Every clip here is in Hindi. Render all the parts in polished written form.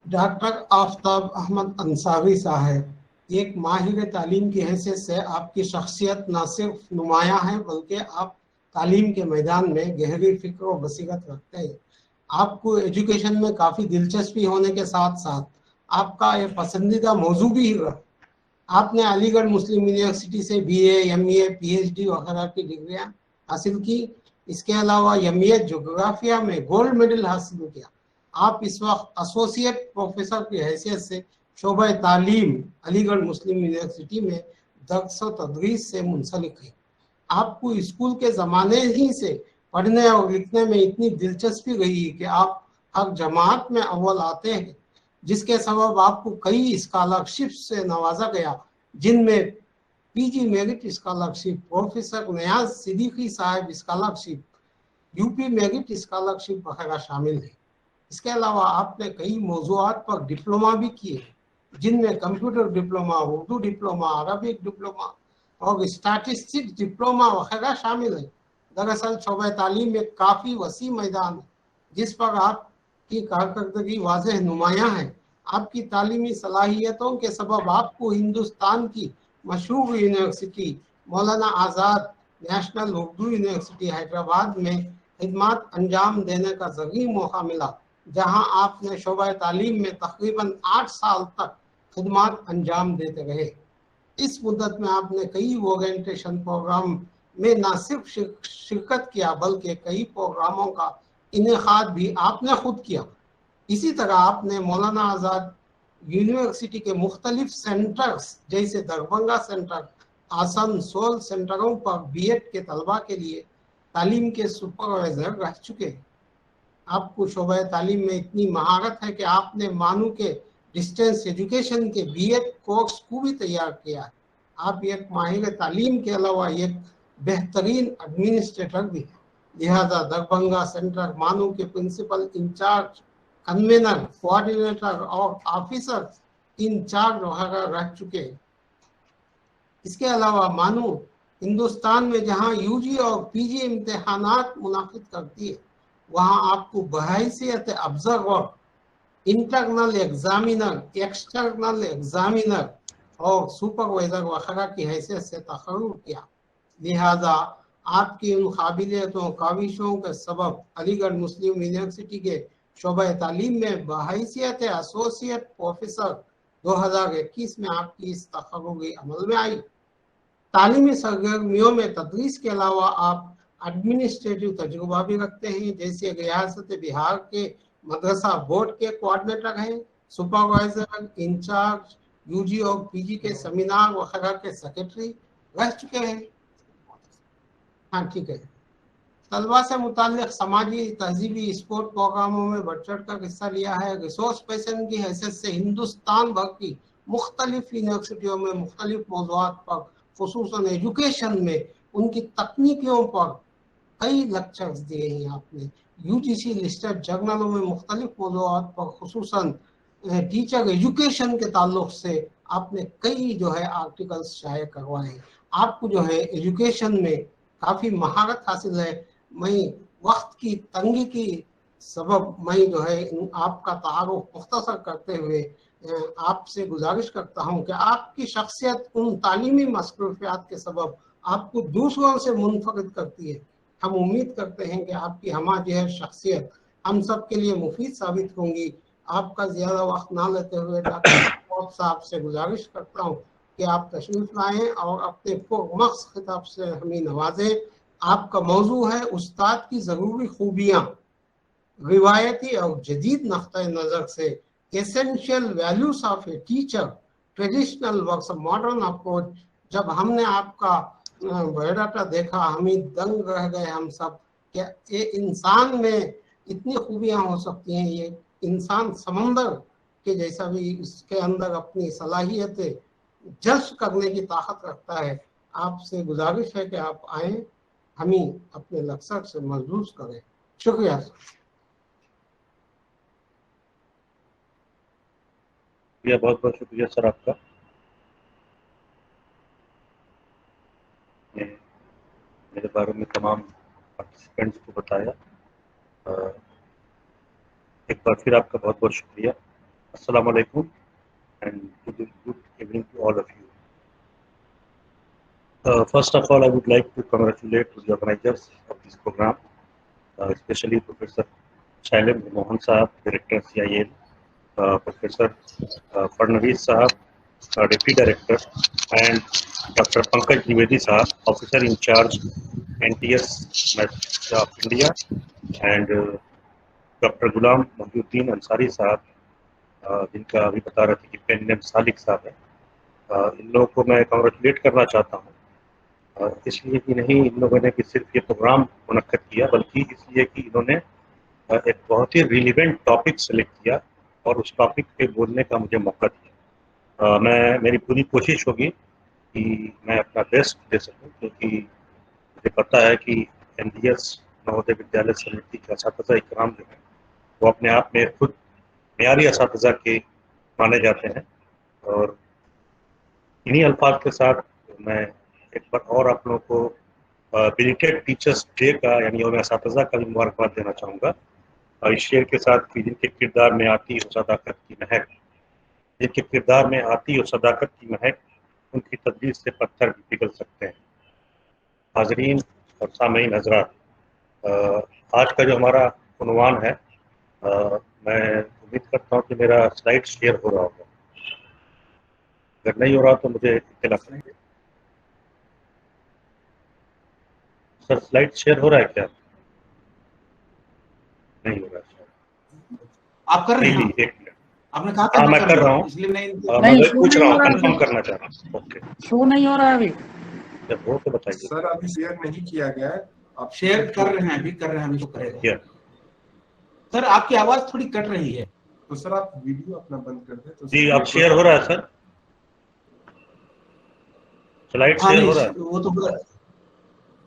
डॉक्टर आफ्ताब अहमद अंसारी साहब, एक माहिर तालीम की हैसियत से आपकी शख्सियत न सिर्फ नुमाया है बल्कि आप तालीम के मैदान में गहरी फिक्र और बसीरत रखते हैं। आपको एजुकेशन में काफ़ी दिलचस्पी होने के साथ साथ आपका ये पसंदीदा मौजू भी रहा। आपने अलीगढ़ मुस्लिम यूनिवर्सिटी से BA, MA, PhD वगैरह की डिग्रियां हासिल की। इसके अलावा MA जोग्राफिया में गोल्ड मेडल हासिल किया। आप इस वक्त एसोसिएट प्रोफेसर की हैसियत से शोबा तालीम अलीगढ़ मुस्लिम यूनिवर्सिटी में दर्स व तदरीस से मुंसलिक है। आपको स्कूल के ज़माने ही से पढ़ने और लिखने में इतनी दिलचस्पी रही कि आप हर जमात में अव्वल आते हैं, जिसके सबब आपको कई स्कॉलरशिप से नवाजा गया, जिनमें PG मेरिट स्कॉलरशिप, प्रोफेसर नियाज सिद्दीकी साहब स्कॉलरशिप, UP मेरिट स्कॉलरशिप वगैरह शामिल है। इसके अलावा आपने कई मौज़ूआत पर डिप्लोमा भी किए, जिनमें computer diploma, Urdu diploma, Arabic diploma और स्टैटिस्टिक्स डिप्लोमा वगैरह शामिल है। दरअसल शोबा तालीम में काफ़ी वसी मैदान है जिस पर आपकी कारकर्दगी वाज़ेह नुमायाँ है। आपकी तालीमी सलाहियतों के सबब आपको हिंदुस्तान की मशहूर यूनिवर्सिटी मौलाना आज़ाद नेशनल उर्दू यूनिवर्सिटी हैदराबाद में खिदमत अंजाम देने का ज़रूरी मौका मिला, जहां आपने शोबा तालीम में तकरीबन 8 साल तक खिदमत अंजाम देते रहे। इस मुद्दत में आपने कई ओरिएंटेशन प्रोग्राम में न सिर्फ शिरकत किया बल्कि कई प्रोग्रामों का इनेकाद भी आपने खुद किया। इसी तरह आपने मौलाना आज़ाद यूनिवर्सिटी के मुख्तलिफ सेंटर्स जैसे दरभंगा सेंटर, आसनसोल सेंटरों पर B.Ed के तलबा के लिए तालीम के सुपरवाइजर रह चुके हैं। आपको शोबा तालीम में इतनी महारत है कि आपने मानू के डिस्टेंस एजुकेशन के B.Ed कोर्स को भी तैयार किया है। आप एक माहिर तालीम के अलावा एक बेहतरीन एडमिनिस्ट्रेटर भी हैं। लिहाजा दरभंगा सेंटर मानू के प्रिंसिपल इंचार्ज, कन्वेनर, कोऑर्डिनेटर और ऑफिसर इंचार्ज वगैरह रह चुके हैं। इसके अलावा मानू हिंदुस्तान में जहां UG और PG इम्तिहानात मुनाकिद करती है, वहां आपको बहैसियत observer, internal examiner, external examiner और सुपरवाइजर वगैरह की हैसियत से तकर्रुर किया। लिहाजा आपकी उन काबिलियतों काविशों के सबब अलीगढ़ मुस्लिम यूनिवर्सिटी के शोबा तालीम में बहैसियत एसोसिएट प्रोफेसर 2021 में आपकी इस तकर्रुरी अमल में आई। तालीमी सरगर्मियों में तदरीस के अलावा आप एडमिनिस्ट्रेटिव तजुर्बा भी रखते हैं, जैसे रियासत बिहार के मदरसा बोर्ड के कोऑर्डिनेटर हैं, सुपरवाइजर, इंचार्ज, UG और PG के सेमिनार वगैरह के सेक्रेटरी रह चुके हैं। हाँ ठीक है। तलबा से मुताल्लिक समाजी तहजीबी स्पोर्ट प्रोग्रामों में बढ़ चढ़ कर हिस्सा लिया है। रिसोर्स पर्सन की हैसियत से हिंदुस्तान भर की मुख्तलिफ यूनिवर्सिटियों में मुख्तलिफ मौज़ूआत पर, खुसूसन एजुकेशन में उनकी तकनीकियों पर कई लेक्चर्स दिए हैं आपने। UGC लिस्टेड जर्नलों में मुख्तलिफ मौज़ूआत पर खुसूसन टीचर एजुकेशन के ताल्लुक से आपने कई जो है आर्टिकल्स शाये करवाए हैं। आपको जो है एजुकेशन में काफ़ी महारत हासिल है। मैं वक्त की तंगी की सबब मैं जो है आपका तारुफ मुख्तसर करते हुए आपसे गुजारिश करता हूं कि आपकी शख्सियत उन तालीमी मसरूफियात के सबब आपको दूसरों से मुनफरिद करती है। हम उम्मीद करते हैं कि आपकी हमारी शख्सियत हम सब के लिए मुफीद साबित होंगी। आपका ज़्यादा वक्त ना लेते हुए डॉक्टर साहब से गुजारिश करता हूँ कि आप तशरीफ़ लाएँ और अपने पुरमख्स खिताब से हमें नवाजें। आपका मौजू है उस्ताद की ज़रूरी खूबियाँ, रिवायती और जदीद नक़्ता नज़र से essential values of a teacher, traditional works, modern approach. जब हमने आपका बायोडाटा देखा हम ही दंग रह गए हम सब, क्या ये इंसान में इतनी खूबियाँ हो सकती हैं। ये इंसान समंदर के जैसा भी इसके अंदर अपनी सलाहियतें जज्ब करने की ताकत रखता है। आपसे गुजारिश है कि आप आएँ, हमें अपने मकसद से महसूस करें। शुक्रिया। बहुत बहुत शुक्रिया सर आपका। मेरे बारे में तमाम पार्टिसिपेंट्स को बताया। एक बार फिर आपका बहुत बहुत शुक्रिया। Assalamu alaikum and good evening to all of you. First of all, I would like to congratulate the organizers of this program, especially Professor Shailendra Mohan Sahab, Director CIL, Professor Fadnavis Sahab, Deputy Director, and Dr. Pankaj Dwivedi Sahab, Officer in Charge, NTS of India, and Dr. Ghulam Mohyuddin Ansari Sahab, जिनका अभी बता रहे थे कि पेन नेम सालिक साहब है। इन लोगों को मैं कॉन्ग्रेचुलेट करना चाहता हूँ, इसलिए कि नहीं इन लोगों ने कि सिर्फ ये प्रोग्राम मुनक्कद किया, बल्कि इसलिए कि इन्होंने एक बहुत ही रिलेवेंट टॉपिक सेलेक्ट किया और उस टॉपिक पे बोलने का मुझे मौका दिया। मेरी पूरी कोशिश होगी कि मैं अपना बेस्ट दे सकूं, क्योंकि मुझे पता है कि NDS नवोदय विद्यालय समिति के असातिज़ा इकराम जो है वो अपने आप में खुद मेयारी असातिज़ा के माने जाते हैं। और इन्हीं अल्फाज के साथ मैं एक बार और आप लोगों को बिलिटेड टीचर्स डे का यानी यौम असातिज़ा का भी मुबारकबाद देना चाहूँगा। और इस शेर के साथ कि जिनके किरदार में आती हो सदाकत की महक, जिनके किरदार में आती हो सदाकत की महक, उनकी तदबीर से पत्थर भी पिघल सकते हैं। हाजरीन और सामईन हजरात, आज का जो हमारा उन्वान है, मैं उम्मीद करता हूँ कि मेरा स्लाइड शेयर हो रहा होगा। अगर नहीं हो रहा तो मुझे इत्तला करेंगे। सर स्लाइड शेयर हो रहा है क्या? नहीं हो रहा है। आप कर रहे हैं? एक मिनट, आपने कहा था हाँ मैं कर रहा हूँ, इसलिए मैं वही पूछ रहा हूँ, कंफर्म करना चाह रहा हूँ। ओके, शो नहीं हो रहा है अभी। जब हो तो बताइए। सर अभी शेयर नहीं किया गया है, आप शेयर कर रहे हैं? अभी कर रहे हैं, अभी तो करेगा। Yeah. सर आपकी आवाज थोड़ी कट रही है। तो सर आप वीडियो अपना बंद कर दें। तो जी, अब शेयर हो रहा है सर, स्लाइड शेयर हो रहा है? वो तो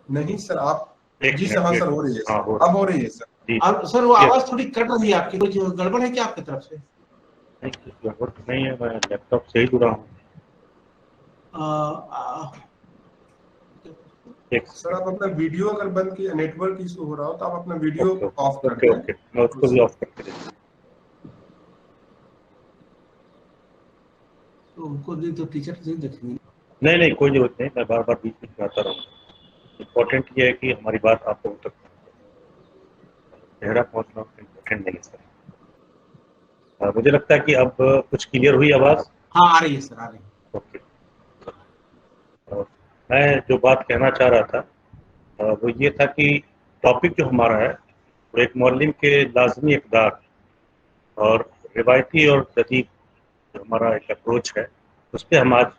नहीं सर, आप एक जी मिनट, सर, हाँ सर हो रही है। हाँ, अब हो रही है सर। जी अब सर वो आवाज थोड़ी कट रही है आपकी, कुछ गड़बड़ है क्या आपकी तरफ से? नहीं, गड़बड़ नहीं है, मैं लैपटॉप से ही जुड़ा हूँ। सर आप अपना वीडियो अगर बंद किया, नेटवर्क इशू हो रहा हो तो आप अपना वीडियो ऑफ कर दें। ओके, मैं उसको भी ऑफ करके देता हूँ। तो उनको नहीं तो टीचर नहीं देखेंगे। नहीं, कोई जरूरत नहीं, मैं बार बार बीच में आता रहूँगा। इम्पोर्टेंट ये है कि हमारी बात आप लोगों तक चेहरा पहुँचना इम्पोर्टेंट नहीं है सर। मुझे लगता है कि अब कुछ क्लियर हुई आवाज़? हाँ आ रही है सर, आ रही है। ओके, मैं जो बात कहना चाह रहा था वो ये था कि टॉपिक जो हमारा है वो एक मौलिम के लाजमी इक़दार और रिवायती और जदीद जो हमारा एक अप्रोच है उस पर हम आज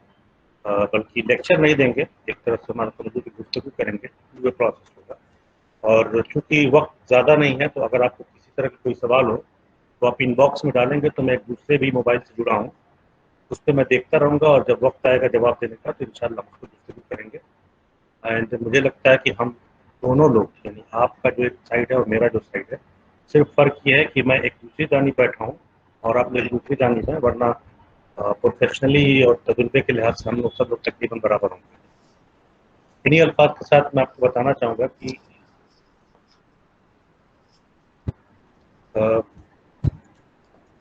बल्कि लेक्चर नहीं देंगे, एक तरह से हमारा तवज्जो की गुफ्तगू करेंगे, पूरे प्रोसेस होगा। और चूँकि वक्त ज़्यादा नहीं है तो अगर आपको किसी तरह का कोई सवाल हो तो आप इनबॉक्स में डालेंगे, तो मैं एक दूसरे भी मोबाइल से जुड़ा हूँ, उस पर मैं देखता रहूँगा और जब वक्त आएगा जवाब देने का तो इंशाल्लाह उसको गुफ्तगू करेंगे। एंड मुझे लगता है कि हम दोनों लोग यानी आपका जो एक साइड है और मेरा जो साइड है, सिर्फ फ़र्क ये है कि मैं एक दूसरी जानी बैठा हूँ और आप लोग दूसरी जानी हैं, वरना प्रोफेशनली और तजुर्बे के लिहाज से हम लोग सब लोग तकरीबन बराबर होंगे। इन्हीं अल्फाज के साथ मैं आपको बताना चाहूँगा कि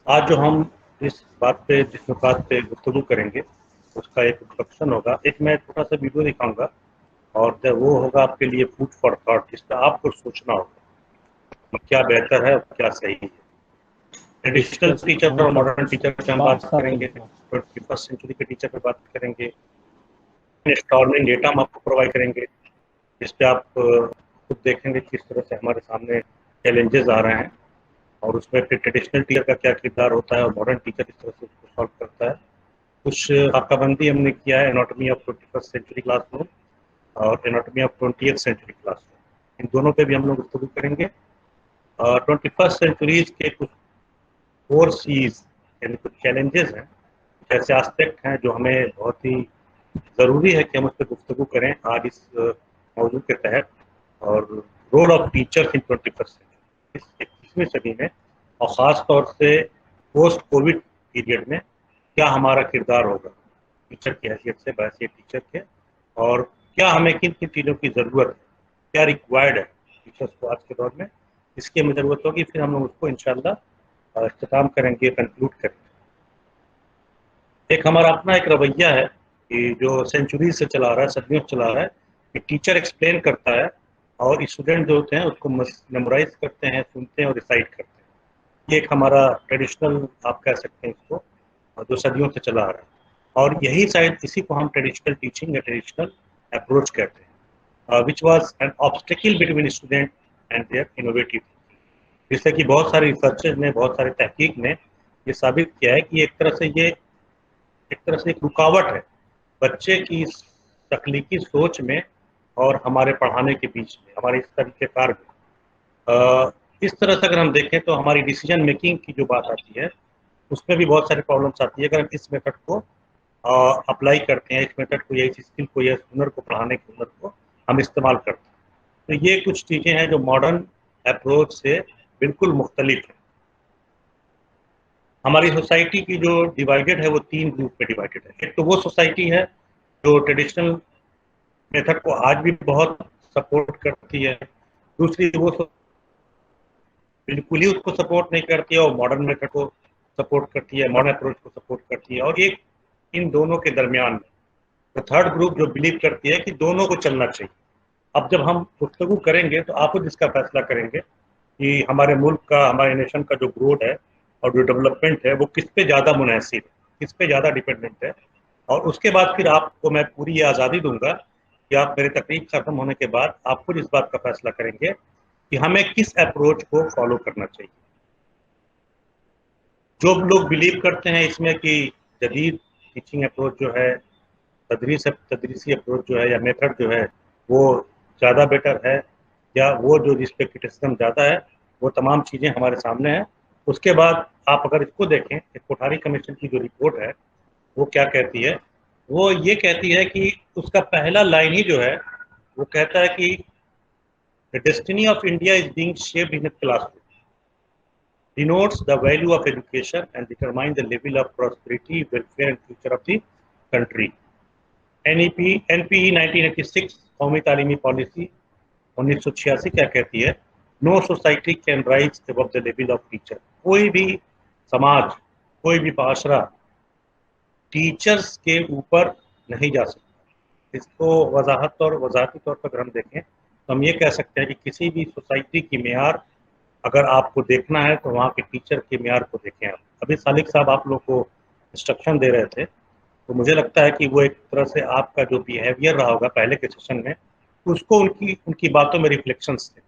आज जो हम जिस बात पे गुफ्तगू करेंगे उसका एक इंट्रोडक्शन होगा, एक मैं छोटा सा वीडियो दिखाऊंगा और जब वो होगा आपके लिए फूड फॉर थॉट, जिस पर आपको सोचना होगा क्या बेहतर है और क्या सही है। ट्रेडिशनल टीचर और मॉडर्न टीचर पे हम बात करेंगे, 21st सेंचुरी के टीचर पे बात करेंगे, इंस्टॉलमेंट डेटा हम आपको प्रोवाइड करेंगे जिस पे आप खुद देखेंगे किस तरह से हमारे सामने चैलेंजेस आ रहे हैं और उसमें फिर ट्रेडिशनल टीचर का क्या किरदार होता है और मॉडर्न टीचर किस तरह से उसको सॉल्व करता है। कुछ खाकाबंदी हमने किया है anatomy of 21st century classroom और anatomy of 20th century classroom, इन दोनों पे भी हम लोग गुफ्तगू करेंगे। 21st सेंचुरीज के कुछ 4 C's यानी कुछ चैलेंजेस हैं, कुछ ऐसे एस्पेक्ट हैं जो हमें बहुत ही ज़रूरी है कि हम उस पर गुफ्तगू करें आज इस मौजू के तहत। और role of teachers in 21st century, इस 21वीं सदी में और ख़ास तौर से पोस्ट कोविड पीरियड में क्या हमारा किरदार होगा टीचर की हैसियत से, बहैसियत टीचर के, और क्या हमें किन किन चीज़ों की ज़रूरत है, क्या रिक्वायर्ड है टीचर्स को आज के दौर में, इसकी हमें ज़रूरत होगी। फिर हम लोग उसको इंशाल्लाह इख्तिताम करेंगे, कंक्लूड करेंगे। एक हमारा अपना एक रवैया है कि जो सेंचुरी से चला रहा है, सदियों से चला रहा है, कि टीचर एक्सप्लेन करता है और स्टूडेंट जो होते हैं उसको मेमोराइज करते हैं, सुनते हैं और रिसाइट करते हैं। ये एक हमारा ट्रेडिशनल आप कह सकते हैं इसको, जो सदियों से चला आ रहा है, और यही शायद इसी को हम ट्रेडिशनल टीचिंग या ट्रेडिशनल अप्रोच कहते हैं, which was an obstacle between student and their innovative. जिससे कि बहुत सारे रिसर्चर्स ने, बहुत सारे तहकीक ने ये साबित किया है कि एक तरह से एक रुकावट है बच्चे की तकनीकी सोच में और हमारे पढ़ाने के बीच में, हमारे इस तरीक़ेकार में। इस तरह से अगर हम देखें तो हमारी डिसीजन मेकिंग की जो बात आती है उसमें भी बहुत सारी प्रॉब्लम्स आती है अगर हम इस मेथड को अप्लाई करते हैं, इस मेथड को या इस स्किल को या हुनर को, पढ़ाने के हुनर को हम इस्तेमाल करते हैं। तो ये कुछ चीज़ें हैं जो मॉडर्न अप्रोच से बिल्कुल मुख्तलिफ है। हमारी सोसाइटी की जो डिवाइडेड है वो 3 ग्रुप में डिवाइडेड है। एक तो वो सोसाइटी है जो ट्रेडिशनल मेथड को आज भी बहुत सपोर्ट करती है, दूसरी वो बिल्कुल ही उसको सपोर्ट नहीं करती है और मॉडर्न मेथड को सपोर्ट करती है, मॉडर्न अप्रोच को सपोर्ट करती है, और एक इन दोनों के दरमियान में तो थर्ड ग्रुप जो बिलीव करती है कि दोनों को चलना चाहिए। अब जब हम गुफ्तगू करेंगे तो आप जिसका फैसला करेंगे कि हमारे मुल्क का, हमारे नेशन का जो ग्रोथ है और जो डेवलपमेंट है वो किस पे ज़्यादा मुनहसिर है, किस पे ज़्यादा डिपेंडेंट है, और उसके बाद फिर आपको मैं पूरी ये आज़ादी दूंगा कि आप मेरी तकरीर खत्म होने के बाद आप खुद इस बात का फैसला करेंगे कि हमें किस अप्रोच को फॉलो करना चाहिए। जो लोग बिलीव करते हैं इसमें कि जदीद टीचिंग अप्रोच जो है, तदरीसी अप्रोच जो है या मेथड जो है वो ज़्यादा बेटर है, या वो जो जिस पे क्रिटिसिज्म ज़्यादा है, वो तमाम चीज़ें हमारे सामने हैं। उसके बाद आप अगर इसको देखें, एक कोठारी कमीशन की जो रिपोर्ट है वो क्या कहती है, वो ये कहती है कि उसका पहला लाइन ही जो है वो कहता है कि the destiny of India is being shaped in a classroom, denotes the value of education and determine the level of prosperity, welfare and future of the country. NPE 1986 कौमी तालीमी पॉलिसी 1986 क्या कहती है, no society can rise above the level of teacher. कोई भी समाज, कोई भी माशरा टीचर्स के ऊपर नहीं जा सकता। इसको वजाहती तौर पर अगर हम देखें तो हम ये कह सकते हैं कि किसी भी सोसाइटी की मेयार अगर आपको देखना है तो वहाँ के टीचर के मेयार को देखें। आप अभी सालिक साहब आप लोग को इंस्ट्रक्शन दे रहे थे, तो मुझे लगता है कि वो एक तरह से आपका जो बिहेवियर रहा होगा पहले के सेशन में, उसको उनकी बातों में रिफ्लेक्शंस थे।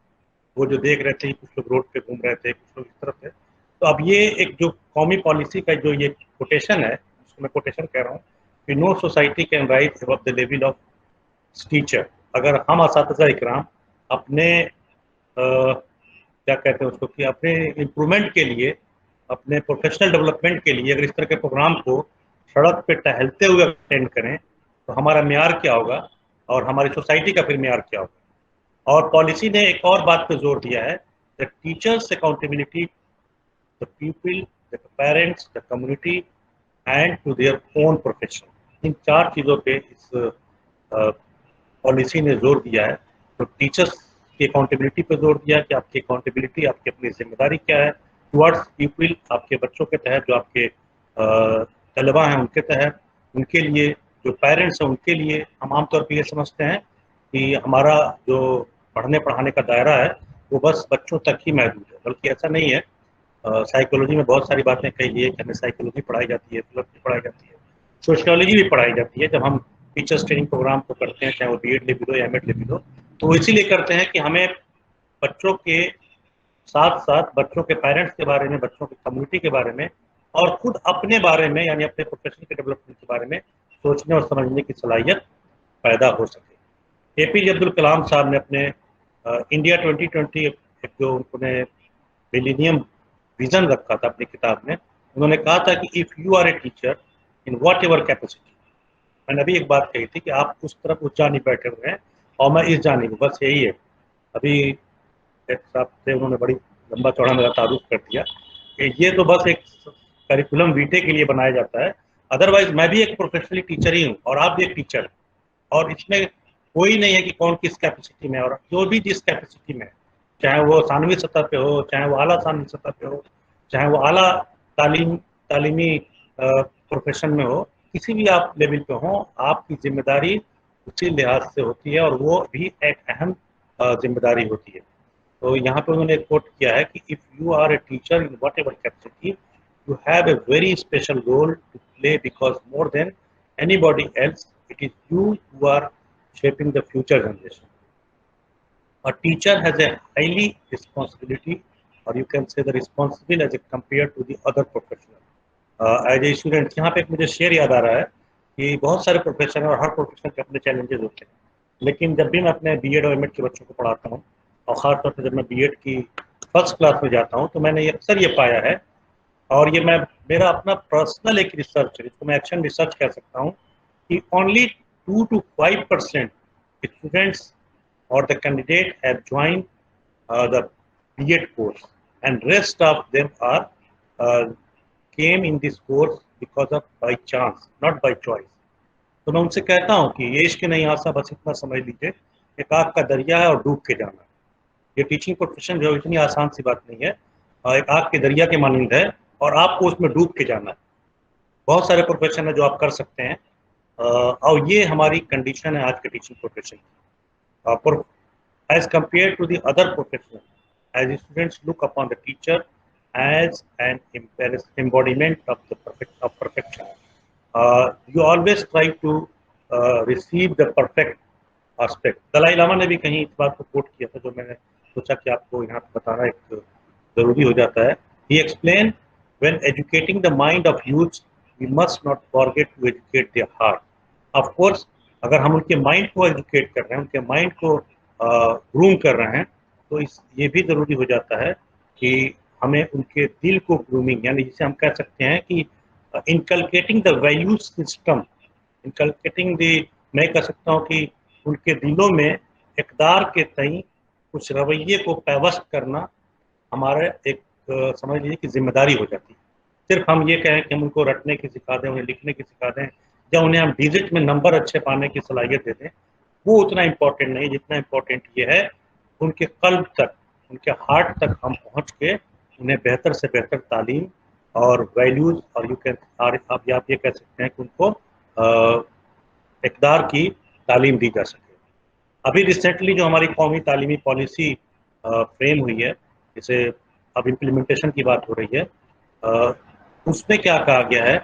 वो जो देख रहे थे, कुछ लोग रोड पे घूम रहे थे, कुछ लोग इस तरफ थे। तो अब ये एक जो कौमी पॉलिसी का जो ये कोटेशन है, उसको मैं कोटेशन कह रहा हूँ कि no society can rise above the level of teacher. अगर हम असातिज़ा इकराम अपने क्या कहते हैं उसको, कि अपने इम्प्रूवमेंट के लिए, अपने प्रोफेशनल डेवलपमेंट के लिए अगर इस तरह के प्रोग्राम को सड़क पे टहलते हुए अटेंड करें तो हमारा मेयार क्या होगा और हमारी सोसाइटी का फिर मेयार क्या होगा। और पॉलिसी ने एक और बात पे जोर दिया है, the teachers accountability, the people, the parents, the community and to their own profession. इन 4 चीज़ों पे इस पॉलिसी ने जोर दिया है। तो टीचर्स की अकाउंटेबिलिटी पे जोर दिया कि आपकी अकाउंटेबिलिटी, आपकी अपनी जिम्मेदारी क्या है टुवर्ड्स पीपल, आपके बच्चों के तहत, जो आपके तलबा हैं उनके तहत, उनके लिए जो पेरेंट्स हैं उनके लिए। हम आमतौर पर ये समझते हैं कि हमारा जो पढ़ने पढ़ाने का दायरा है वो बस बच्चों तक ही महदूद है, बल्कि ऐसा नहीं है। साइकोलॉजी में बहुत सारी बातें कही है कि हमें साइकोलॉजी पढ़ाई जाती है, फिलोसफी पढ़ाई जाती है, सोशियोलॉजी भी पढ़ाई जाती है। जब हम टीचर्स ट्रेनिंग प्रोग्राम को करते हैं, चाहे वो BEd लेवल हो या MAd लेवल हो, तो वो इसीलिए करते हैं कि हमें बच्चों के साथ साथ बच्चों के पेरेंट्स के बारे में, बच्चों की कम्युनिटी के बारे में और खुद अपने बारे में, यानी अपने प्रोफेशन के डेवलपमेंट के बारे में सोचने और समझने की सलाहियत पैदा हो सके। APJ अब्दुल कलाम साहब ने अपने इंडिया 2020 एक जो उन्होंने मिलेनियम विजन रखा था अपनी किताब में, उन्होंने कहा था कि if you are a teacher in whatever capacity, मैंने अभी एक बात कही थी कि आप उस तरफ उस जानिब बैठे हुए हैं और मैं इस जानिब, बस यही है। अभी एक साहब थे, उन्होंने बड़ी लंबा चौड़ा मेरा तारुफ कर दिया कि ये तो बस एक करिकुलम वीटे के लिए बनाया जाता है, अदरवाइज मैं भी एक प्रोफेशनली टीचर ही हूँ और आप भी एक टीचर हैं, और इसमें कोई नहीं है कि कौन किस कैपेसिटी में, और जो भी जिस कैपेसिटी में, चाहे वो सानवी सतह पे हो, चाहे वो आला सानवी सतह पे हो, चाहे वो आला तालीमी प्रोफेशन में हो, किसी भी आप लेवल पे हो, आपकी जिम्मेदारी उसी लिहाज से होती है और वो भी एक अहम जिम्मेदारी होती है। तो यहाँ पे उन्होंने कोट किया है कि if you are a teacher in whatever capacity, you have a very special role to play because more than anybody else it is you who are shaping the future generation. A teacher has a highly responsibility, or you can say the responsible as compared to the other professional. As a student, यहाँ पे मुझे शेयर याद आ रहा है कि बहुत सारे प्रोफेशन और हर प्रोफेशन के अपने चैलेंजेस होते हैं, लेकिन जब भी मैं अपने बीएड और एमएड के बच्चों को पढ़ाता हूँ और ख़ासतौर पर जब मैं बीएड की फर्स्ट क्लास में जाता हूँ, तो मैंने अक्सर ये पाया है, और ये मेरा अपना पर्सनल एक रिसर्च है, जिसको मैं एक्शन रिसर्च कह सकता हूँ, कि only 2 to 5% students or the candidate have joined the B.Ed course, and rest of them are came in this course because of by chance, not by choice. तो मैं उनसे कहता हूँ कि ये इश्क नहीं आसा, बस इतना समझ लीजिए, एक आग का दरिया है और डूब के जाना. ये टीचिंग प्रोफेशन जो इतनी आसान सी बात नहीं है, एक आग के दरिया के मानंद है और आपको उसमें डूब के जाना है. बहुत सारे प्रोफेशन है जो आप कर सकते हैं, और ये हमारी कंडीशन है आज के टीचिंग प्रोफेशन की. As compared to the other professions, as students look upon the teacher as an embodiment of perfection. You always try to receive the perfect aspect. Dalai Lama ने भी कहीं इस बात को कोट किया था, जो मैंने सोचा कि आपको यहाँ पे बताना एक जरूरी हो जाता है. He explained, when educating the mind of youth, we must not forget to educate their heart. Of course, अगर हम उनके माइंड को एजुकेट कर रहे हैं, उनके माइंड को ग्रूम कर रहे हैं, तो ये भी ज़रूरी हो जाता है कि हमें उनके दिल को ग्रूमिंग, यानी जिसे हम कह सकते हैं कि inculcating the value system, inculcating the, मैं कह सकता हूँ कि उनके दिलों में इक़दार के तई कुछ रवैये को पैवस्त करना हमारा एक समझ लीजिए कि जिम्मेदारी हो जाती है. सिर्फ हम ये कहें कि हम उनको रटने की सिखा दें, उन्हें लिखने की सिखा दें, या उन्हें हम डिजिट में नंबर अच्छे पाने की सलाहियत दे दें, वो उतना इम्पोर्टेंट नहीं. जितना इम्पोर्टेंट ये है उनके कल्ब तक, उनके हार्ट तक हम पहुंच के उन्हें बेहतर से बेहतर तालीम और वैल्यूज़, और यू कैन आप ये कह सकते हैं कि उनको इक़दार की तालीम दी जा सके. अभी रिसेंटली जो हमारी कौमी तालीमी पॉलिसी फ्रेम हुई है, जिसे अब इम्प्लीमेंटेशन की बात हो रही है, उसमें क्या कहा गया है,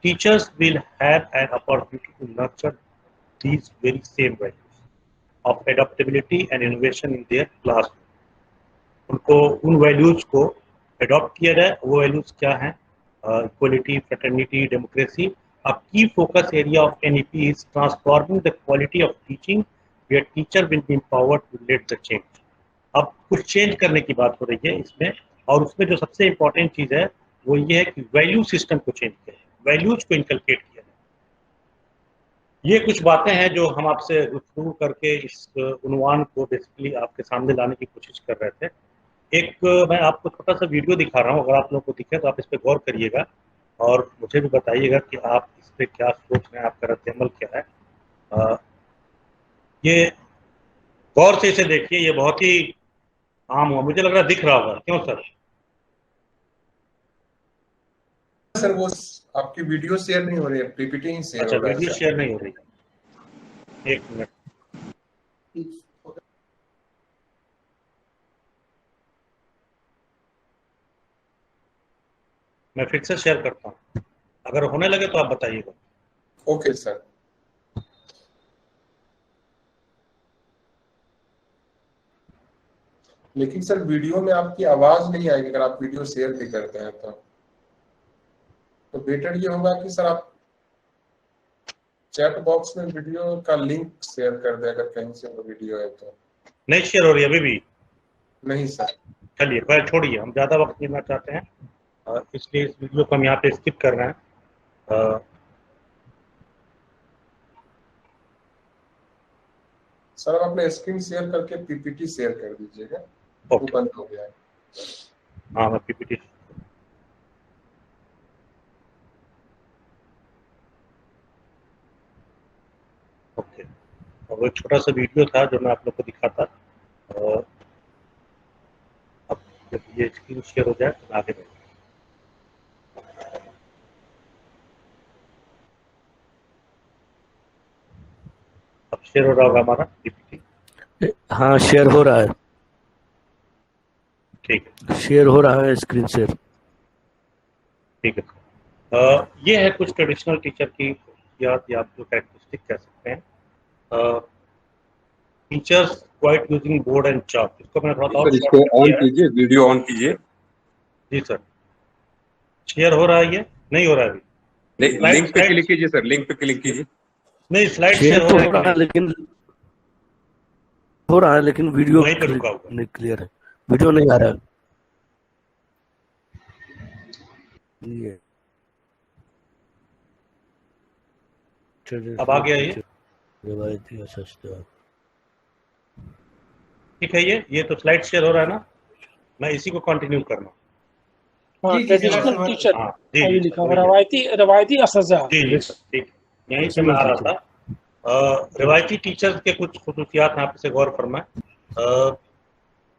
teachers will have an opportunity to nurture these very same values of adaptability and innovation in their classroom. उनको उन वैल्यूज को अडॉप्ट किया जाए. वो वैल्यूज क्या हैं? Equality, fraternity, democracy. A key focus area of NEP is transforming the quality of teaching, where teacher will be empowered to lead the change. अब कुछ चेंज करने की बात हो रही है इसमें, और उसमें जो सबसे इम्पोर्टेंट चीज़ है वो ये है कि वैल्यू सिस्टम को चेंज किया जाए, वैल्यूज को इनकलकेट किया जाए. ये कुछ बातें हैं जो हम आपसे गुफ्तगू करके इस उन्वान को बेसिकली आपके सामने लाने की कोशिश कर रहे थे. एक मैं आपको छोटा सा वीडियो दिखा रहा हूँ, अगर आप लोगों को दिखे तो आप इस पर गौर करिएगा और मुझे भी बताइएगा कि आप इस पर क्या सोच रहे हैं, आपका रद्द-ए-अमल क्या है. ये गौर से इसे देखिए, ये बहुत ही आम हुआ, मुझे लग रहा है दिख रहा होगा. क्यों सर? सर वो आपकी वीडियो शेयर नहीं हो रही है, पीपीटी ही शेयर हो रहा है. वीडियो शेयर नहीं हो रही है. एक मिनट. मैं फिर से शेयर करता हूँ, अगर होने लगे तो आप बताइएगा. Okay sir. लेकिन सर वीडियो में आपकी आवाज नहीं आएगी अगर आप वीडियो शेयर भी करते हैं तो बेटर ये होगा कि सर आप चैट बॉक्स में वीडियो का लिंक शेयर कर दे, अगर कहीं से वो वीडियो है तो. नहीं शेयर हो रही अभी भी? नहीं सर. चलिए खैर छोड़िए, हम ज़्यादा वक्त लेना चाहते हैं, इसलिए इस वीडियो को हम यहाँ पे स्किप कर रहे हैं. सर आप अपने स्क्रीन शेयर करके पीपीटी शेयर कर दीजिएगा. वो बंद हो गया है. हाँ मैं पीपीटी. ओके, और वो एक छोटा सा वीडियो था जो मैं आप लोग को दिखाता. अब जब ये स्क्रीन शेयर हो जाए तो आगे बढ़ेंगे. शेयर हो रहा होगा हमारा पीपीटी? हाँ शेयर हो रहा है, ठीक है, शेयर हो रहा है, स्क्रीन शेयर। ठीक है। ये है कुछ ट्रेडिशनल टीचर की खूबियात या आप जो कैरेक्टरिस्टिक कह सकते हैं। Teachers quite using board and chalk, इसको मैंने थोड़ा और सर इसको शॉर्ट ऑन किया है। कीजिए, वीडियो ऑन कीजिए। जी सर, शेयर हो रहा है, ये नहीं हो रहा है अभी? नहीं, लिंक पे क्लिक कीजिए सर, लिंक पे क्लिक कीजिए। नहीं, स्लाइड शेयर शेयर हो तो रहा हो रहा है है, लेकिन हो रहा है, लेकिन वीडियो वहीं पे रुका हुआ नहीं क्लियर है, वीडियो नहीं आ रहा है। ये अब आ गया ये, रिवायती सस्ता। ठीक है। ये तो स्लाइड शेयर हो रहा है ना, मैं इसी को कंटिन्यू करना। हाँ, जी, ट्रेडिशनल जी, टीचर हाँ जी अभी जी लिखा हुआ, वही है। रवायती असजा। जी जी सर, ठीक, यहीं से मैं आ रहा था। रिवायती टीचर्स के कुछ खुसूसियात आप इसे गौर फरमाएं।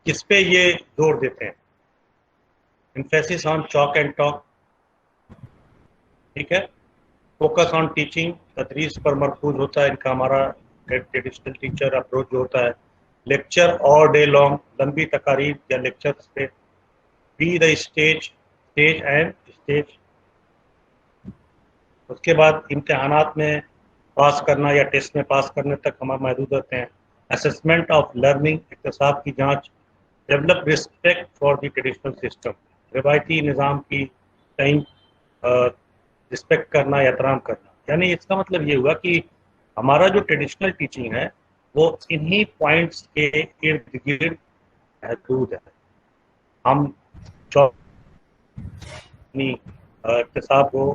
किस पे ये जोर देते हैं? Emphasis on chalk and talk, ठीक है। फोकस ऑन टीचिंग, तदरीस पर मरकूज होता है इनका, हमारा ट्रेडिशनल टीचर अप्रोच जो होता है। लेक्चर ऑल डे लॉन्ग, लंबी तकारीर या लेक्चर्स पे। Be the stage and stage. उसके बाद इम्तिहानात में पास करना या टेस्ट में पास करने तक हम महदूद होते हैं। असेसमेंट ऑफ लर्निंग, इक्तसाब की जांच। Develop respect for the traditional system, रिवायती निज़ाम की कहीं रिस्पेक्ट करना या एहतराम करना। यानी इसका मतलब ये हुआ कि हमारा जो ट्रेडिशनल टीचिंग है वो इन्हीं पॉइंट्स के इर्द गिर्द महदूद है। हम अपनी इक्तसाब को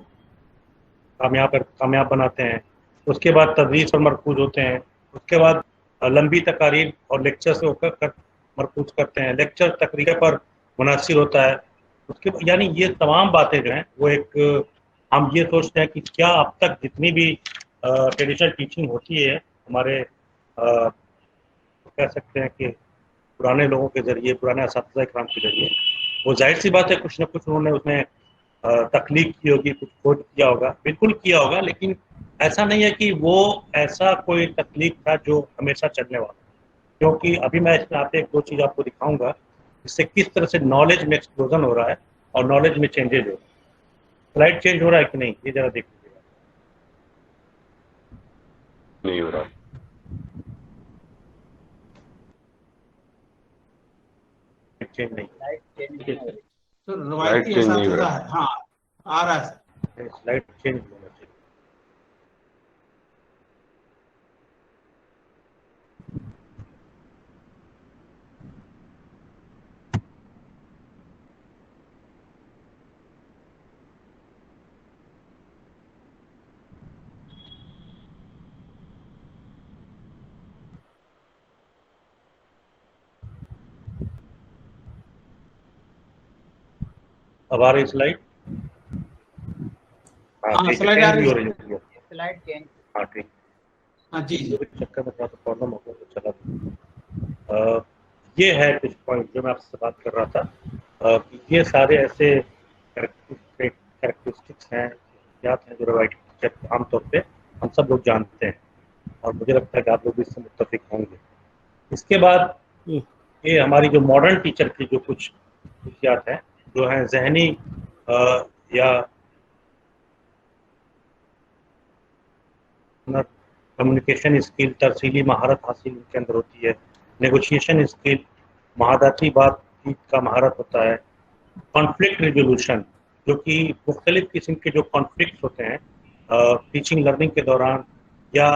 कामयाब बनाते हैं। उसके बाद तदरीस पर मरकूज होते हैं। उसके बाद लंबी तकारीर और लेक्चर से होकर मरकूज करते हैं। लेक्चर तकरीर पर मुनासिर होता है। उसके यानी ये तमाम बातें जो हैं वो एक, हम ये सोचते हैं कि क्या अब तक जितनी भी ट्रेडिशनल टीचिंग होती है हमारे कह सकते हैं कि पुराने लोगों के ज़रिए, पुराने असातिज़ा इकराम के ज़रिए, वो जाहिर सी बात है कुछ ना कुछ उन्होंने उसमें तख्लीक की होगी, कुछ खोज किया होगा, बिल्कुल किया होगा, लेकिन ऐसा नहीं है कि वो ऐसा कोई तख्लीक था जो हमेशा चलने वाला। क्योंकि अभी मैं इसमें आते एक दो चीज़ आपको दिखाऊंगा इससे किस तरह से नॉलेज में एक्सप्लोजन हो रहा है और नॉलेज में चेंजेज हो रहा है। स्लाइड चेंज हो रहा है कि नहीं, ये जरा देख लीजिएगा। नहीं हो रहा। चेंज नहीं, तो रवायती असातिज़ा है, हाँ आ रहा है। स्लाइड चेंज होना चाहिए। अब आ रही स्लाइड? हाँ स्लाइड आ रही है, स्लाइड चेंज। हाँ ठीक। हाँ जी जी। चक्कर में थोड़ा सा प्रॉब्लम हो गया तो चला। ये है कुछ पॉइंट जो मैं आपसे बात कर रहा था कि ये सारे ऐसे कैरेक्टरिस्टिक्स हैं, याद हैं, जो रिवाइटी टीचर आमतौर पे हम सब लोग जानते हैं और मुझे लगता है कि आप लोग भी इससे मुत्तफिक होंगे। इसके बाद ये हमारी जो मॉडर्न टीचर की जो कुछ खुशियात हैं जो हैं जहनी या कम्युनिकेशन स्किल, तरसीली महारत हासिल के अंदर होती है। नेगोशिएशन स्किल, महादाती बातचीत का महारत होता है। कॉन्फ्लिक्ट रिजोल्यूशन, जो कि मुख्तलिफ किस्म के जो कॉन्फ्लिक्ट होते हैं टीचिंग लर्निंग के दौरान या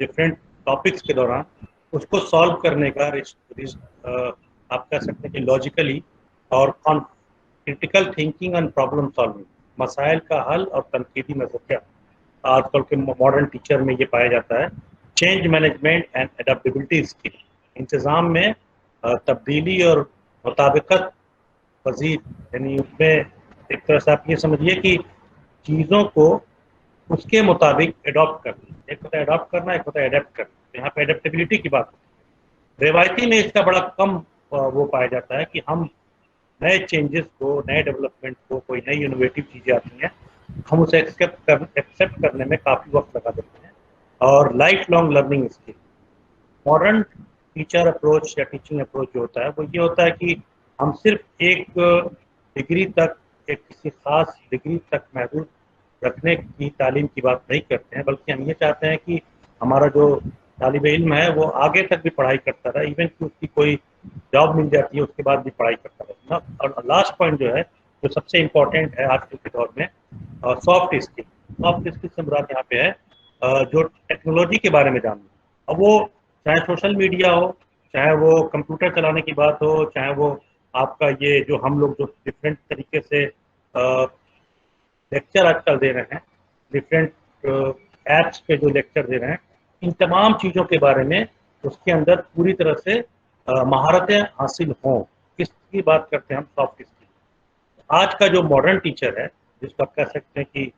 डिफरेंट टॉपिक्स के दौरान, उसको सॉल्व करने का आप कह सकते हैं कि लॉजिकली और critical thinking and problem solving, मसाइल का हल और तनकीदी नज़रिया आजकल के मॉडर्न टीचर में ये पाया जाता है। Change management and adaptability skill, इंतज़ाम में तब्दीली और मुताबिकत पजीर, यानी उसमें एक तरह से आप ये समझिए कि चीज़ों को उसके मुताबिक एडॉप्ट करना। एक होता है एडॉप्ट करना, एक होता है एडेप्ट करना। यहाँ पे एडेप्टेबिलिटी की बात होती है। रिवायती में इसका बड़ा कम वो पाया जाता है कि हम नए चेंजेस को, नए डेवलपमेंट को, कोई नई इनोवेटिव चीज़ें आती हैं, हम उसे एक्सेप्ट करने में काफ़ी वक्त लगा देते हैं। और life long learning skill, modern teacher approach या टीचिंग अप्रोच जो होता है वो ये होता है कि हम सिर्फ एक डिग्री तक, एक किसी खास डिग्री तक महदूद रखने की तालीम की बात नहीं करते हैं, बल्कि हम ये चाहते हैं कि हमारा जो तालिब इल्म है वो आगे तक भी पढ़ाई करता रहे, इवन कि उसकी कोई जॉब मिल जाती है उसके बाद भी पढ़ाई करता रहे ना। और लास्ट पॉइंट जो है, जो सबसे इम्पोर्टेंट है आजकल के दौर में, सॉफ्ट स्किल। सॉफ्ट स्किल से मुराद यहाँ पे है जो टेक्नोलॉजी के बारे में जानना। अब वो चाहे सोशल मीडिया हो, चाहे वो कंप्यूटर चलाने की बात हो, चाहे वो आपका ये जो हम लोग जो डिफरेंट तरीके से लेक्चर आजकल दे रहे हैं, डिफरेंट ऐप्स पे जो लेक्चर दे रहे हैं, इन तमाम चीज़ों के बारे में उसके अंदर पूरी तरह से महारतें हासिल हों, इसकी बात करते हैं हम सॉफ्ट स्किल। आज का जो मॉडर्न टीचर है, जिसको आप कह सकते हैं कि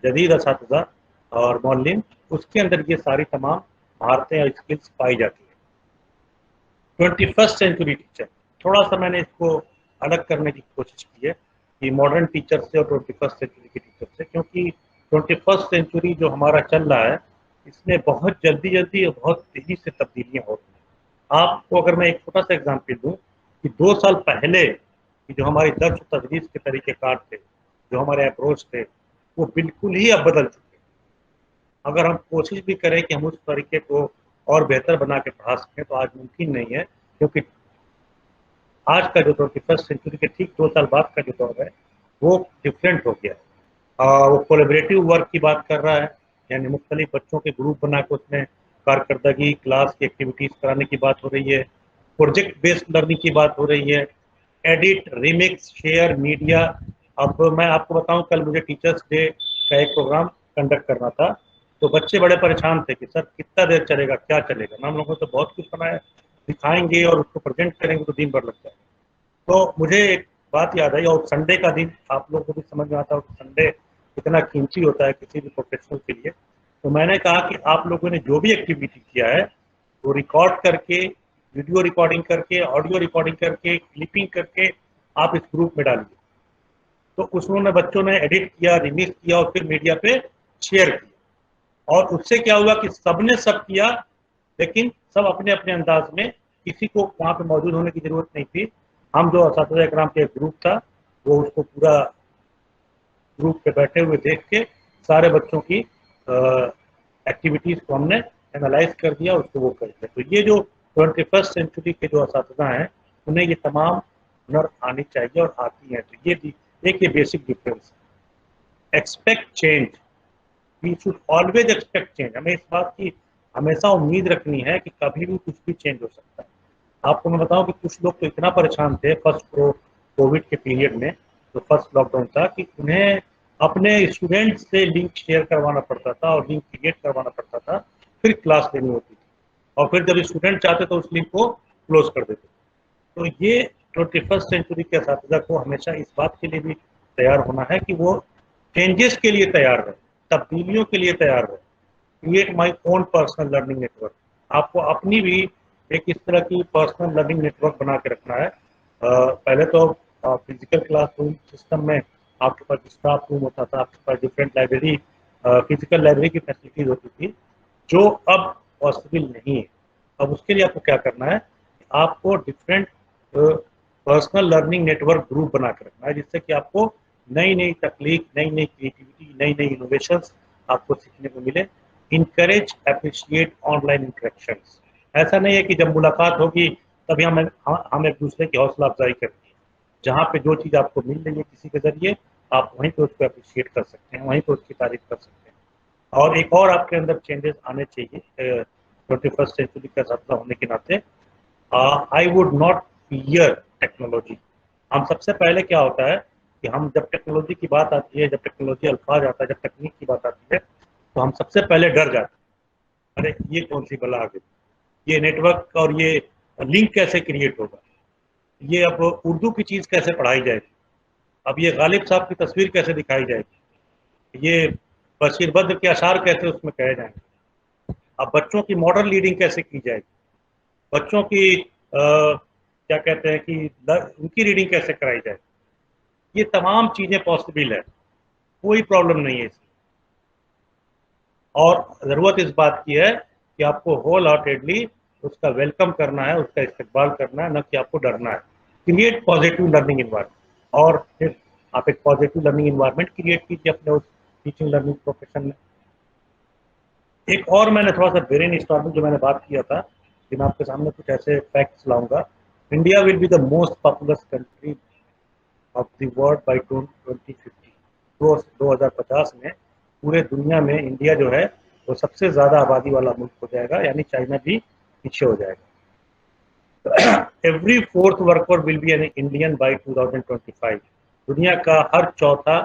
जदीद असातिज़ा और मौल्लिम, उसके अंदर ये सारी तमाम महारतें और स्किल्स पाई जाती है। 21st सेंचुरी टीचर, थोड़ा सा मैंने इसको अलग करने की कोशिश की है कि मॉडर्न टीचर से और 21st सेंचुरी के टीचर से, क्योंकि 21st सेंचुरी जो हमारा चल रहा है इसमें बहुत जल्दी और बहुत तेज़ी से तब्दीलियाँ हो रही हैं। आपको अगर मैं एक छोटा सा एग्जाम्पल दूँ कि 2 साल पहले कि जो हमारी दर्स तदरीस के तरीक़ेकार थे, जो हमारे अप्रोच थे, वो बिल्कुल ही अब बदल चुके हैं। अगर हम कोशिश भी करें कि हम उस तरीके को और बेहतर बना के पढ़ा सकें तो आज मुमकिन नहीं है, क्योंकि आज का जो 21st सेंचुरी के ठीक 2 साल बाद का जो दौर है वो डिफरेंट हो गया है। वो कोलेबरेटिव वर्क की बात कर रहा है, यानी मुख्तलिफ बच्चों के ग्रुप बना के उसमें कारकर्दगी, क्लास की एक्टिविटीज़ कराने की बात हो रही है, प्रोजेक्ट बेस्ड लर्निंग की बात हो रही है, एडिट, रिमिक्स, शेयर, मीडिया। अब मैं आपको बताऊं, कल मुझे टीचर्स डे का एक प्रोग्राम कंडक्ट करना था, तो बच्चे बड़े परेशान थे कि सर कितना देर चलेगा, क्या चलेगा। मैं हम लोगों ने तो बहुत कुछ बनाया, दिखाएंगे और उसको प्रेजेंट करेंगे तो दिन भर लग जाएगा। तो मुझे एक बात याद आई, और संडे का दिन आप लोगों को भी समझ में आता है कि संडे कितना कीमती होता है किसी भी प्रोफेशनल के लिए। तो मैंने कहा कि आप लोगों ने जो भी एक्टिविटी किया है वो रिकॉर्ड करके, वीडियो रिकॉर्डिंग करके, ऑडियो रिकॉर्डिंग करके, क्लिपिंग करके आप इस ग्रुप में डालिए। तो उसमें बच्चों ने एडिट किया, रिमिक्स किया और फिर मीडिया पे शेयर किया। और उससे क्या हुआ कि सबने सब किया, लेकिन सब अपने अपने अंदाज में, किसी को वहाँ पे मौजूद होने की जरूरत नहीं थी। हम जो असातिज़ा इकराम के ग्रुप था वो उसको पूरा ग्रुप पे बैठे हुए देख के सारे बच्चों की एक्टिविटीज़ को हमने एनालाइज कर दिया, उसको वो कर दिया। तो ये जो 21st सेंचुरी के जो असातिज़ा हैं उन्हें ये तमाम हुनर आनी चाहिए और आती हैं। तो ये एक ये बेसिक डिफरेंस है। Expect change, we should always expect change. हमें इस बात की हमेशा उम्मीद रखनी है कि कभी भी कुछ भी चेंज हो सकता है। आपको मैं बताऊं कि कुछ लोग तो इतना परेशान थे फर्स्ट कोविड के पीरियड में, जो फर्स्ट लॉकडाउन था, कि उन्हें अपने स्टूडेंट्स से लिंक शेयर करवाना पड़ता था और लिंक क्रिएट करवाना पड़ता था, फिर क्लास लेनी होती थी, और फिर जब स्टूडेंट चाहते तो उस लिंक को क्लोज कर देते। तो ये 21st सेंचुरी के असातिज़ा को हमेशा इस बात के लिए भी तैयार होना है कि वो चेंजेस के लिए तैयार रहे, तब्दीलियों के लिए तैयार रहे। Create my own personal learning network, आपको अपनी भी एक इस तरह की पर्सनल लर्निंग नेटवर्क बना के रखना है। पहले तो फिजिकल क्लासरूम सिस्टम में आपके पास स्टाफ रूम होता था, आपके पास डिफरेंट लाइब्रेरी, फिजिकल लाइब्रेरी की फैसिलिटीज होती थी, जो अब पॉसिबल नहीं है। अब उसके लिए आपको क्या करना है, आपको different personal learning network group बना के रखना है, जिससे कि आपको नई नई तकलीफ, नई नई क्रिएटिविटी, नई नई इनोवेशंस आपको सीखने को मिले। Encourage, appreciate online interactions. ऐसा नहीं है कि जब मुलाकात होगी तभी हम एक दूसरे की हौसला अफजाई करेंगे। जहाँ पे जो चीज़ आपको मिल रही है किसी के जरिए, आप वहीं पे उसको अप्रिशिएट कर सकते हैं, वहीं पे उसकी तारीफ कर सकते हैं। और एक और आपके अंदर चेंजेस आने चाहिए 21st सेंचुरी का असातिज़ा होने के नाते। I would not fear technology. हम सबसे पहले क्या होता है कि हम जब टेक्नोलॉजी की बात आती है, जब टेक्नोलॉजी अल्फाज आता है, जब तकनीक की बात आती है, तो हम सबसे पहले डर जाते हैं, अरे ये कौन सी बला आ गई, ये नेटवर्क और ये लिंक कैसे क्रिएट होगा, ये अब उर्दू की चीज़ कैसे पढ़ाई जाएगी, अब ये गालिब साहब की तस्वीर कैसे दिखाई जाएगी, ये बशीर बद्र के अशार कैसे उसमें कहे जाएंगे, अब बच्चों की मॉडल रीडिंग कैसे की जाएगी, बच्चों की क्या कहते हैं कि उनकी रीडिंग कैसे कराई जाएगी। ये तमाम चीज़ें पॉसिबल है, कोई प्रॉब्लम नहीं है इसमें। और ज़रूरत इस बात की है कि आपको होल हार्टेडली उसका वेलकम करना है, उसका इस्तेमाल करना है, न कि आपको डरना है। क्रिएट पॉजिटिव लर्निंग इन्वायरमेंट, और फिर आप एक पॉजिटिव लर्निंग इन्वायरमेंट क्रिएट कीजिए अपने उस टीचिंग लर्निंग प्रोफेशन में। एक और मैंने थोड़ा सा ब्रेन स्टॉर्मिंग जो मैंने बात किया था कि मैं आपके सामने कुछ ऐसे फैक्ट्स लाऊंगा। India will be the most populous country of the world by 2050। 2050 में पूरे दुनिया में इंडिया जो है वो सबसे ज़्यादा आबादी वाला मुल्क हो जाएगा, यानी चाइना भी पीछे हो जाएगा। Every fourth worker will be an Indian by 2025। दुनिया का हर चौथा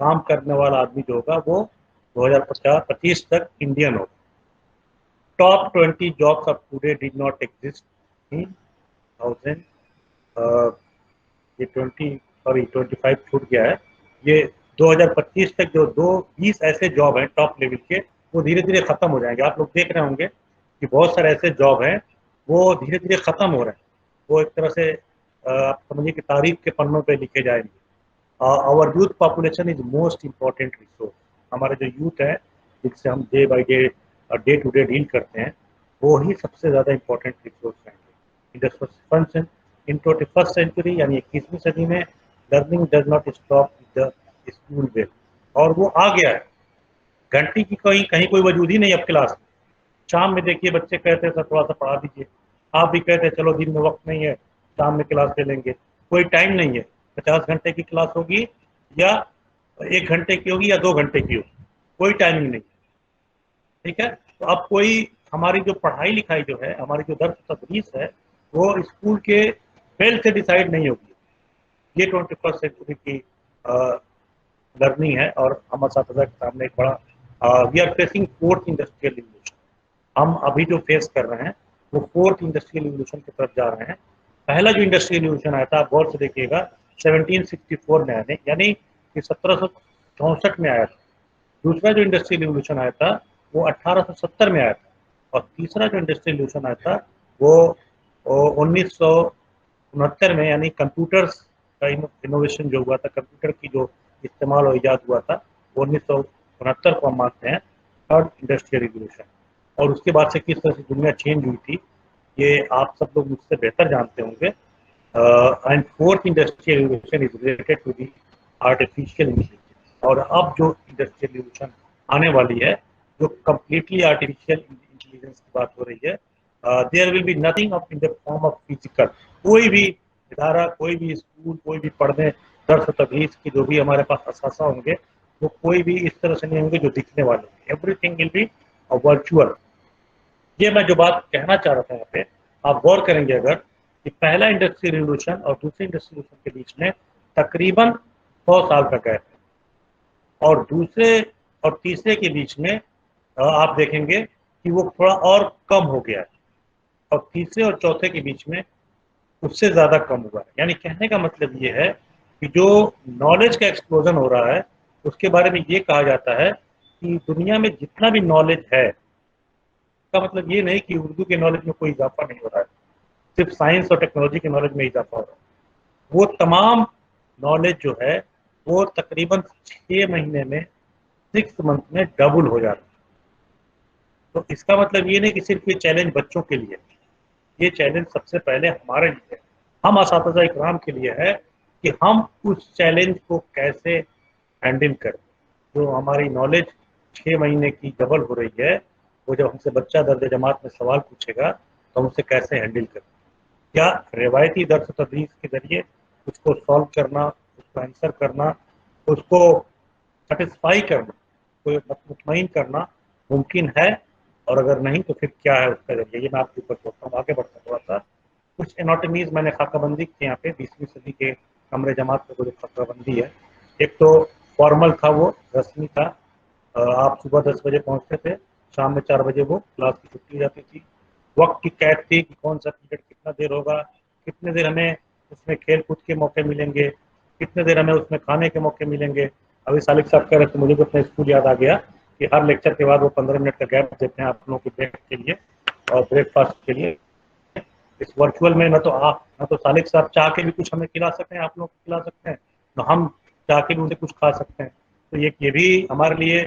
काम करने वाला आदमी जो होगा वो 2025 तक इंडियन होगा। Top 20 jobs of today did not exist in 25 छूट गया है। ये 2025 तक जो 20 ऐसे जॉब हैं टॉप लेवल के, वो धीरे धीरे खत्म हो जाएंगे। आप लोग देख रहे होंगे कि बहुत सारे ऐसे जॉब हैं वो धीरे धीरे खत्म हो रहे हैं। वो एक तरह से आप समझिए कि तारीख के पन्नों पे लिखे जाएंगे। Our youth population is most important resource. हमारे जो यूथ है जिससे हम day by day to day deal करते हैं, वो ही सबसे ज़्यादा इम्पोर्टेंट रिसोर्स हैं। इन 21st सेंचुरी यानी 21वीं सदी में learning does not stop the school bell, और वो आ गया है। घंटी की कहीं कोई वजूद ही नहीं अब क्लास में। शाम में देखिए बच्चे कहते हैं सर थोड़ा सा पढ़ा दीजिए, आप भी कहते हैं चलो दिन में वक्त नहीं है शाम में क्लास ले लेंगे। कोई टाइम नहीं है, 50 घंटे की क्लास होगी या 1 घंटे की होगी या 2 घंटे की होगी, कोई टाइमिंग नहीं। ठीक है, तो अब कोई हमारी जो पढ़ाई लिखाई जो है, हमारी जो दर्स तदरीस है, वो स्कूल के बेल से डिसाइड नहीं होगी। ये 21st सेंचुरी की लर्निंग है। और हम असातिज़ा के सामने एक बड़ा we are facing 4th industrial revolution. हम अभी जो फेस कर रहे हैं वो 4th इंडस्ट्रियल रिवोल्यूशन की तरफ जा रहे हैं। पहला जो इंडस्ट्रियल रिवोल्यूशन आया था, आप गौर से देखिएगा, 1764 में आया, यानी कि 1764 में आया था। दूसरा जो इंडस्ट्रियल रिवोल्यूशन आया था वो 1870 में आया था। और तीसरा जो इंडस्ट्रियल रिवोल्यूशन आया था वो 1969 में, यानी कंप्यूटर्स का इनोवेशन जो हुआ था, कंप्यूटर की जो इस्तेमाल और ईजाद हुआ था, 1969 को हम मानते हैं थर्ड इंडस्ट्रियल रिवोल्यूशन। और उसके बाद से किस तरह से दुनिया चेंज हुई थी ये आप सब लोग मुझसे बेहतर जानते होंगे। And 4th industrial revolution is related to the artificial intelligence. और अब जो इंडस्ट्रियल रिवोल्यूशन आने वाली है जो कम्प्लीटली आर्टिफिशियल इंटेलिजेंस की बात हो रही है, there will be nothing of in the form of physical. कोई भी इदारा, कोई भी स्कूल, कोई भी पढ़ने दर्स तदरीस की जो भी हमारे पास असासा होंगे, वो कोई भी इस तरह से नहीं होंगे जो दिखने वाले होंगे। Everything will be virtual. ये मैं जो बात कहना चाह रहा था यहाँ पे, आप गौर करेंगे अगर कि पहला इंडस्ट्रियल रिवोल्यूशन और दूसरे इंडस्ट्रियल रिवोल्यूशन के बीच में तकरीबन 100 साल का गैप है। और दूसरे और तीसरे के बीच में आप देखेंगे कि वो थोड़ा और कम हो गया है, और तीसरे और चौथे के बीच में उससे ज़्यादा कम हुआ है। यानी कहने का मतलब ये है कि जो नॉलेज का एक्सप्लोजन हो रहा है उसके बारे में ये कहा जाता है कि दुनिया में जितना भी नॉलेज है, का मतलब ये नहीं कि उर्दू के नॉलेज में कोई इजाफा नहीं हो रहा है, सिर्फ साइंस और टेक्नोलॉजी के नॉलेज में इजाफा हो रहा है। वो तमाम नॉलेज जो है वो तकरीबन 6 महीने में, 6 मंथ में डबल हो जाता है। तो इसका मतलब ये नहीं कि सिर्फ ये चैलेंज बच्चों के लिए, ये चैलेंज सबसे पहले हमारे लिए, हम असातिज़ा इकराम के लिए है कि हम उस चैलेंज को कैसे हैंडल करें। जो हमारी नॉलेज 6 महीने की डबल हो रही है, वो जब हमसे बच्चा दर्ज जमात में सवाल पूछेगा तो हम उसे कैसे हैंडल करें। क्या रिवायती दर्स तदरीस के ज़रिए उसको सॉल्व करना, उसको आंसर करना, उसको सेटिस्फाई करना, कोई मुतमईन करना मुमकिन है, और अगर नहीं तो फिर क्या है उसका जरिए। ये मैं आपके ऊपर छोड़ता हूँ, आगे बढ़ता थोड़ा सा। कुछ एनाटमीज मैंने खाकाबंदी की यहाँ पे 20वीं सदी के कमरे जमात में जो खाकाबंदी है। एक तो फॉर्मल था, वो रस्मी था, आप सुबह 10 बजे पहुँचते थे, शाम में 4 बजे वो क्लास की छुट्टी हो जाती थी। वक्त की कैद थी कि कौन सा पीरियड कितना देर होगा, कितने देर हमें उसमें खेल कूद के मौके मिलेंगे, कितने देर हमें उसमें खाने के मौके मिलेंगे। अभी सालिक साहब कह रहे थे, मुझे तो अपना स्कूल याद आ गया कि हर लेक्चर के बाद वो 15 मिनट का गैप देते हैं आप लोगों के ब्रेक के लिए और ब्रेकफास्ट के लिए। इस वर्चुअल में न तो सालिक साहब चाह के भी कुछ हमें खिला सकते हैं, आप लोग खिला सकते हैं, न हम चाह के भी उनसे कुछ खा सकते हैं। तो ये भी हमारे लिए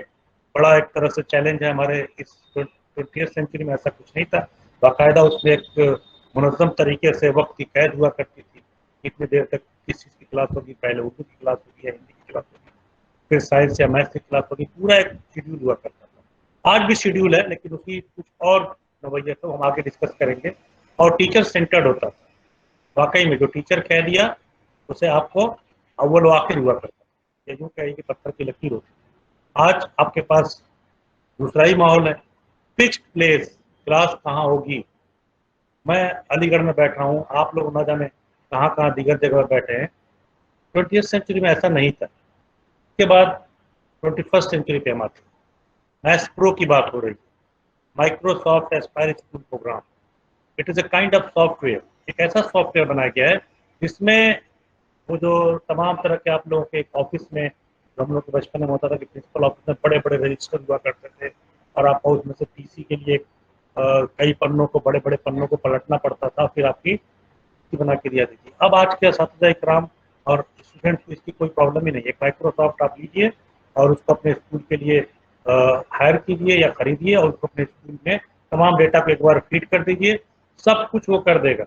बड़ा एक तरह से चैलेंज है। हमारे इस 20th सेंचुरी में ऐसा कुछ नहीं था। बाकायदा उसमें एक मुनज़्ज़म तरीके से वक्त की कैद हुआ करती थी, कितनी देर तक किस चीज़ की क्लास होगी, पहले उर्दू की क्लास होगी या हिंदी की क्लास होगी, फिर साइंस या मैथ्स की क्लास होगी, पूरा एक शेड्यूल हुआ करता था। आज भी शेड्यूल है, लेकिन उसकी कुछ और नवैयत हम आगे डिस्कस करेंगे। और टीचर सेंटर्ड होता था, वाकई में जो टीचर कह दिया उसे आपको अव्वल व आखिर हुआ करता था, यूँ कहिए कि पत्थर की लकीर होती। आज आपके पास दूसरा ही माहौल है, फिक्स्ड प्लेस, क्लास कहाँ होगी। मैं अलीगढ़ में बैठा हूँ, आप लोग न जाने कहाँ कहाँ दीगर जगह बैठे हैं। 20th सेंचुरी में ऐसा नहीं था। उसके बाद 21st सेंचुरी पे हम आते हैं। मैथ्स प्रो की बात हो रही है, Microsoft Aspire School Program. It is a kind of software, एक ऐसा सॉफ्टवेयर बनाया गया है जिसमें वो जो तमाम तरह के आप लोगों के ऑफिस में, हम लोग के बचपन में होता था कि प्रिंसिपल ऑफिस में बड़े बड़े रजिस्टर हुआ करते थे और आपको उसमें से टीसी के लिए कई पन्नों को, बड़े बड़े पन्नों को पलटना पड़ता था, फिर आपकी बना के दिया दीजिए। अब आज के असातिज़ा इकराम और स्टूडेंट्स को इसकी कोई प्रॉब्लम ही नहीं है। माइक्रोसॉफ्ट आप लीजिए और उसको अपने स्कूल के लिए हायर कीजिए या खरीदिए और उसको अपने स्कूल में तमाम डेटा को एक बार फीड कर दीजिए, सब कुछ वो कर देगा।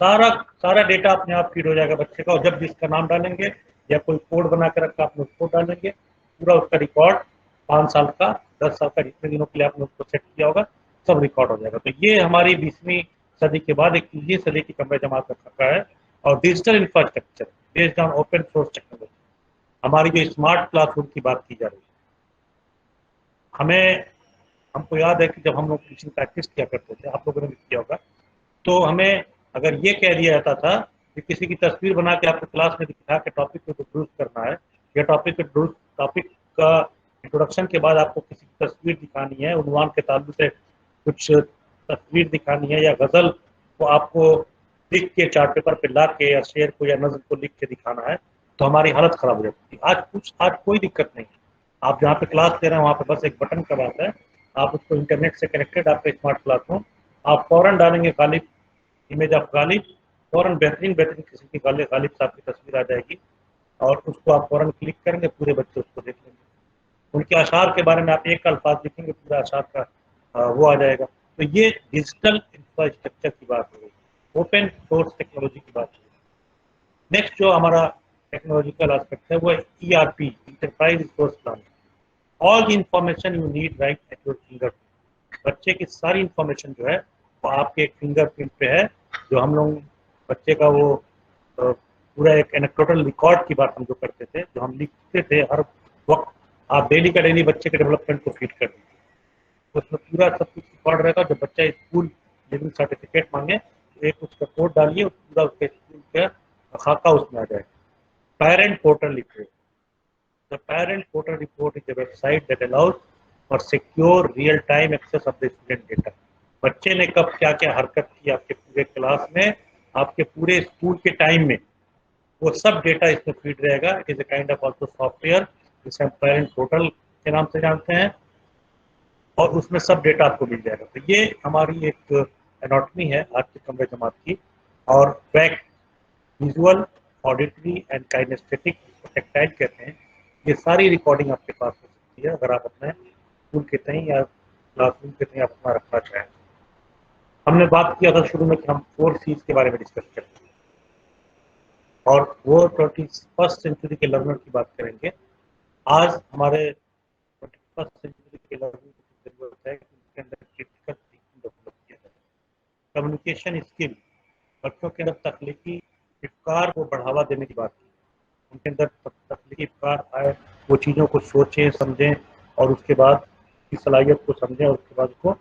सारा सारा डेटा अपने आप फीड हो जाएगा बच्चे का, और जब जिसका नाम डालेंगे या कोई कोड बना के रखा आपने उसको डालेंगे, पूरा उसका रिकॉर्ड 5 साल का, 10 साल का, जितने दिनों के लिए आपने उसको सेट किया होगा सब रिकॉर्ड हो जाएगा। तो ये हमारी 20वीं सदी के बाद एक 20वीं सदी की कमरे जमात कर रखा है। और digital infrastructure based on open source technology, हमारी जो स्मार्ट क्लासरूम की बात की जा रही है, हमको याद है कि जब हम लोग टीचिंग प्रैक्टिस किया करते थे, आप लोगों ने भी किया होगा, तो हमें अगर ये कह दिया जाता था कि किसी की तस्वीर बना के आपको क्लास में दिखा के टॉपिक को इंट्रोड्यूस करना है, या टॉपिक का इंट्रोडक्शन के बाद आपको किसी की तस्वीर दिखानी है, उन्वान के ताल्लुक से कुछ तस्वीर दिखानी है, या गज़ल को आपको लिख के चार्ट पेपर पे ला के, या शेर को या नज़्म को लिख के दिखाना है, तो हमारी हालत ख़राब हो जाती थी। आज कोई दिक्कत नहीं है। आप जहाँ पे क्लास ले रहे हैं वहाँ पे बस एक बटन का बात है, आप उसको इंटरनेट से कनेक्टेड, आपका स्मार्ट क्लासरूम, आप फ़ौरन डालेंगे गालिब, इमेज ऑफ गालिब, फ़ौरन बेहतरीन किस्म की गालिब साहब की तस्वीर आ जाएगी और उसको आप फ़ौरन क्लिक करेंगे, पूरे बच्चे उसको देख लेंगे। उनके अशार के बारे में आप एक अल्फाज लिखेंगे, पूरा अशार का वो आ जाएगा। तो ये डिजिटल इंफ्रास्ट्रक्चर की बात हो गई, ओपन सोर्स टेक्नोलॉजी की बात हो गई। नेक्स्ट जो हमारा टेक्नोलॉजिकल एस्पेक्ट है वो है ERP, enterprise resource planning. All the information you need right at your finger. बच्चे की सारी इंफॉर्मेशन जो है वो आपके एक फिंगरप्रिंट पे है। जो हम लोग बच्चे का वो पूरा एक एनेक्डोटल रिकॉर्ड की बात हम जो करते थे, जो हम लिखते थे हर वक्त, आप डेली का डेली बच्चे के डेवलपमेंट को फीड कर दीजिए, तो उसमें पूरा सब कुछ रिकॉर्ड रहेगा। जब बच्चा स्कूल लिविंग सर्टिफिकेट मांगे तो एक उसका कोड डालिए, पूरा उसके स्कूल का खाका उसमें आ जाएगा। पेरेंट पोर्टल लिखिए। The parent portal report is a website that allows for secure real-time access of the student data. बच्चे ने कब क्या क्या हरकत की आपके पूरे क्लास में, आपके पूरे स्कूल के टाइम में, वो सब डेटा इसमें फीड रहेगा। It is a kind of also software जिसे हम पेरेंट पोर्टल के नाम से जानते हैं, और उसमें सब डेटा आपको मिल जाएगा। तो ये हमारी एक एनाटॉमी है आज के कमरे जमात की। और fact, visual, auditory and kinaesthetic, tactile कहते हैं, ये सारी रिकॉर्डिंग आपके पास हो सकती है अगर आप अपने स्कूल के कहीं या क्लासरूम के कहीं आप अपना रखना चाहें। हमने बात किया था शुरू में कि हम 4 C's के बारे में डिस्कस करेंगे, और वो 21st सेंचुरी के लर्नर की बात करेंगे। आज हमारे 21st सेंचुरी के लर्नर की जरूरत है कि उनके अंदर क्रिटिकल थिंकिंग डेवलप किया जाए। कम्युनिकेशन स्किल, बच्चों के अंदर तख्लीकी इफ्कार को बढ़ावा देने की बात की, उनके अंदर तख्लीकी इफ्कार आए, वो चीज़ों को सोचें, समझें, और उसके बाद की सलाहियत को समझें, और उसके बाद उसको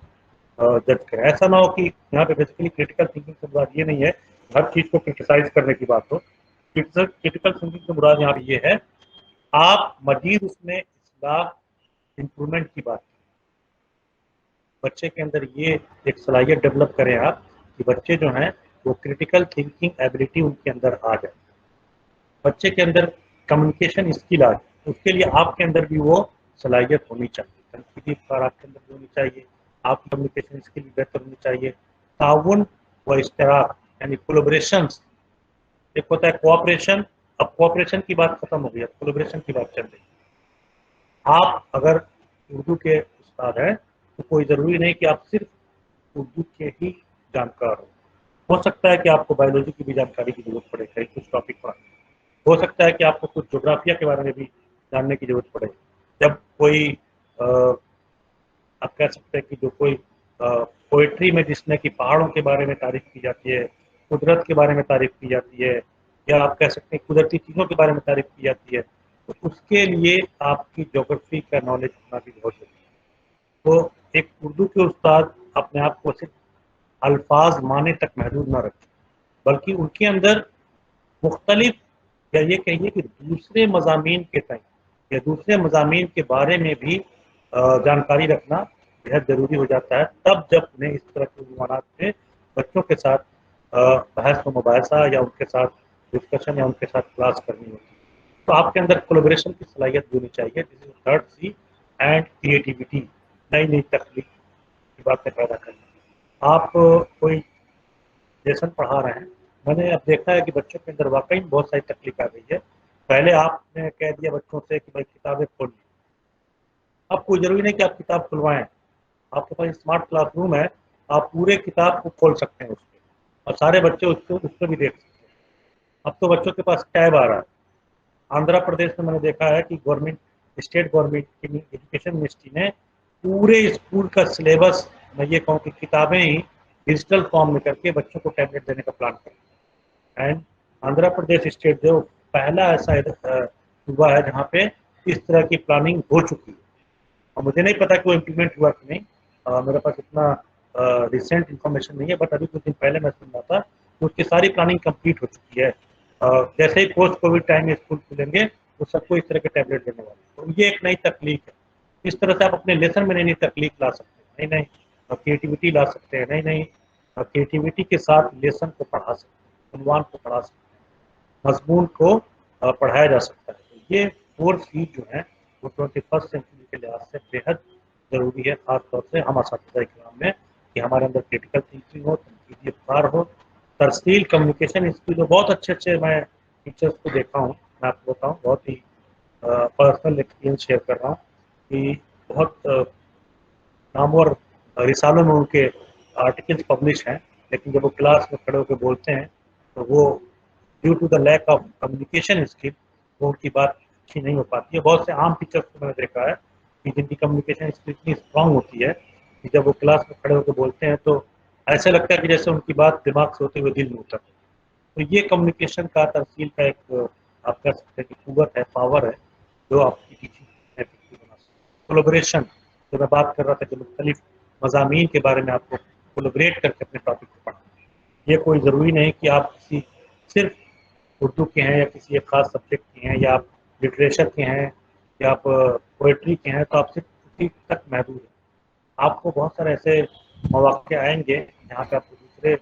जज करें। ऐसा ना हो कि यहाँ पे बेसिकली क्रिटिकल थिंकिंग से मुराद ये नहीं है हर चीज़ को क्रिटिसाइज करने की बात हो। क्रिटिकल थिंकिंग से मुराद यहाँ पे ये है आप मजीद उसमें इस्लाह, इम्प्रूवमेंट की बात करें। बच्चे के अंदर ये एक सलाहियत डेवलप करें आप कि बच्चे जो हैं वो क्रिटिकल थिंकिंग एबिलिटी उनके अंदर आ जाए, बच्चे के अंदर कम्युनिकेशन स्किल आ जाए। उसके लिए आपके अंदर भी वो सलाहियत होनी चाहिए, तनकीदी इफ्कार आपके अंदर भी होनी चाहिए, आपकी कम्युनिकेशन स्किल भी बेहतर होनी चाहिए। ताउन व इश्तराक यानी कोलैबोरेशन, एक होता है कोऑपरेशन, अब कोऑपरेशन की बात खत्म हो गई, अब कोलैबोरेशन की बात चल रही है। आप अगर उर्दू के उस्ताद हैं तो कोई ज़रूरी नहीं कि आप सिर्फ उर्दू के ही जानकार हो सकता है कि आपको बायोलॉजी की भी जानकारी की जरूरत पड़े, कहीं कुछ टॉपिक पढ़ाने, हो सकता है कि आपको कुछ ज्योग्राफिया के बारे में भी जानने की जरूरत पड़े। जब कोई आप कह सकते हैं कि जो कोई पोएट्री में जिसने कि पहाड़ों के बारे में तारीफ की जाती है, कुदरत के बारे में तारीफ की जाती है, या आप कह सकते हैं कुदरती चीज़ों के बारे में तारीफ की जाती है, तो उसके लिए आपकी ज्योग्राफी का नॉलेज होना भी बहुत जरूरी है। तो एक उर्दू के उस्ताद अपने आप को सिर्फ अल्फाज माने तक महदूद ना रखें, बल्कि उनके अंदर मुख्तलिफ, या ये कहिए कि दूसरे मज़ामीन के तय या दूसरे मज़ामीन के बारे में भी जानकारी रखना बेहद ज़रूरी हो जाता है, तब जब उन्हें इस तरह के उन्वानात में बच्चों के साथ बहस व मुबाहसा या उनके साथ डिस्कशन या उनके साथ क्लास करनी होती है। तो आपके अंदर कोलैबोरेशन की सलाहियत होनी चाहिए, this is third C, and creativity, नई नई तकनीक की बातें पैदा करना। आप कोई लेसन पढ़ा रहे हैं, मैंने अब देखा है कि बच्चों के अंदर वाकई में बहुत सारी तकलीफ आ गई है। पहले आपने कह दिया बच्चों से कि भाई किताबें खोल ली, अब कोई जरूरी नहीं कि आप किताब खुलवाएं, आपके पास स्मार्ट क्लासरूम है, आप पूरे किताब को खोल सकते हैं उसके, और सारे बच्चे उसको उस पर भी देख सकते हैं। अब तो बच्चों के पास टैब आ रहा है। आंध्र प्रदेश में मैंने देखा है कि गवर्नमेंट, स्टेट गवर्नमेंट की एजुकेशन मिनिस्ट्री ने पूरे स्कूल का सिलेबस, मैं ये कहूँ कि किताबें ही डिजिटल फॉर्म में करके बच्चों को टैबलेट देने का प्लान किया। एंड आंध्र प्रदेश स्टेट जो पहला ऐसा हुआ है जहाँ पे इस तरह की प्लानिंग हो चुकी है, और मुझे नहीं पता कि वो इम्प्लीमेंट हुआ कि नहीं, मेरे पास इतना रिसेंट इन्फॉर्मेशन नहीं है, बट अभी कुछ दिन पहले मैं सुन रहा था कि उसकी सारी प्लानिंग कंप्लीट हो चुकी है। जैसे ही पोस्ट कोविड टाइम में स्कूल खुलेंगे वो सबको इस तरह के टैबलेट देने वाले, तो ये एक नई तकलीफ है। इस तरह से आप अपने लेसन में नई नई तकलीफ ला सकते हैं, नई नई क्रिएटिविटी ला सकते हैं, नई नई क्रिएटिविटी के साथ लेसन को पढ़ा सकते हैं, उन्वान को पढ़ा सकते हैं, मजमून को पढ़ाया जा सकता है। तो ये 4 चीज जो है वो 21st सेंचुरी के लिहाज से बेहद ज़रूरी है, खासतौर से हम असातिज़ा इकराम में, कि हमारे अंदर क्रिटिकल थिंकिंग हो, तनकीदी अफकार हो, तरसील कम्युनिकेशन स्किल हो। बहुत अच्छे अच्छे मैं टीचर्स को देखा हूँ, मैं आपको बताऊँ, बहुत ही पर्सनल एक्सपीरियंस शेयर कर रहा हूँ कि बहुत नामवर रिसालों में उनके आर्टिकल्स पब्लिश हैं, लेकिन जब वो क्लास में खड़े होकर बोलते हैं तो वो due to the lack of communication skill वो उनकी बात अच्छी नहीं हो पाती है। बहुत से आम टीचर्स को मैंने देखा है कि जिनकी कम्युनिकेशन स्किल इतनी स्ट्रांग होती है कि जब वो क्लास में खड़े होकर बोलते हैं तो ऐसा लगता है कि जैसे उनकी बात दिमाग से होते हुए दिल में उतर। तो ये कम्युनिकेशन का, तरसील का एक आप कह सकते हैं कि कुव्वत है, पावर है, जो आपकी टीचिंग इफेक्टिव बना सकती है। कोलैबोरेशन, जो मैं बात कर रहा था कि मुख्तलिफ मज़ामीन के बारे में आपको कोलैबोरेट करके अपने टॉपिक को पढ़ना, ये कोई ज़रूरी नहीं कि आप किसी सिर्फ उर्दू के हैं या किसी एक ख़ास सब्जेक्ट के हैं, या आप लिटरेचर के हैं, या आप पोइट्री के हैं, तो आप सिर्फ उसी तक महदूद हैं। आपको बहुत सारे ऐसे मौके आएंगे जहाँ पे आपको दूसरे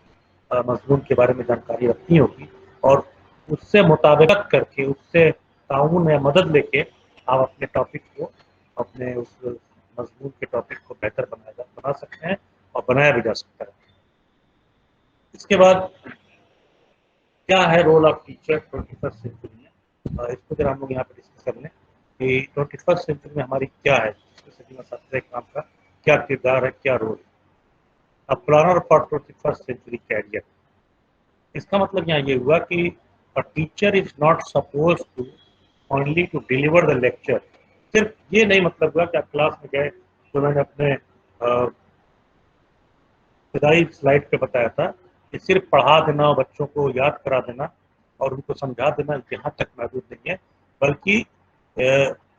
मज़मून के बारे में जानकारी रखनी होगी, और उससे मुताबिकत करके, उससे ताउन या मदद लेके आप अपने टॉपिक को, अपने उस मज़मून के टॉपिक को बेहतर बना सकते हैं, और बनाया भी जा सकता है। इसके बाद क्या है role of teacher 21st century में, इसको जरा हम लोग यहाँ पे डिस्कस कर लें कि 21st सेंचुरी में हमारी क्या है, काम का क्या किरदार है, क्या रोल है। अब planner for 21st century career, इसका मतलब यहाँ ये हुआ कि a teacher is not suppose to only to deliver the lecture. सिर्फ ये नहीं मतलब हुआ कि आप क्लास में गए, तो मैंने अपने इब्तदाई स्लाइड पे बताया था कि सिर्फ पढ़ा देना, बच्चों को याद करा देना और उनको समझा देना यहाँ तक महदूद नहीं है, बल्कि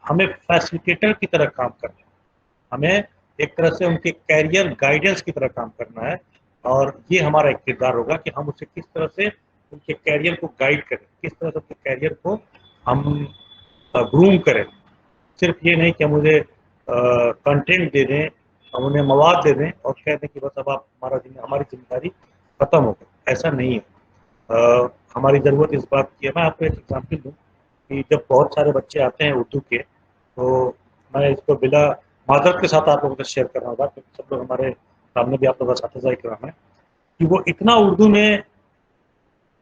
हमें फैसिलिटेटर की तरह काम करना है, हमें एक तरह से उनके कैरियर गाइडेंस की तरह काम करना है। और ये हमारा एक किरदार होगा कि हम उसे किस तरह से उनके कैरियर को गाइड करें, किस तरह से उनके कैरियर को हम ग्रूम करें। सिर्फ ये नहीं कि हम उन्हें कंटेंट दे दें, हम उन्हें मवाद दे दें और कह दें कि बस अब आप हमारी जिम्मेदारी खत्म हो गई, ऐसा नहीं है। हमारी ज़रूरत इस बात की है। मैं आपको एक एग्जाम्पल दूँ कि जब बहुत सारे बच्चे आते हैं उर्दू के, तो मैं इसको बिला माजरत के साथ आप लोगों से शेयर करना होगा, क्योंकि सब लोग हमारे सामने भी आप लोग असातिज़ा इकराम है, कि वो इतना उर्दू में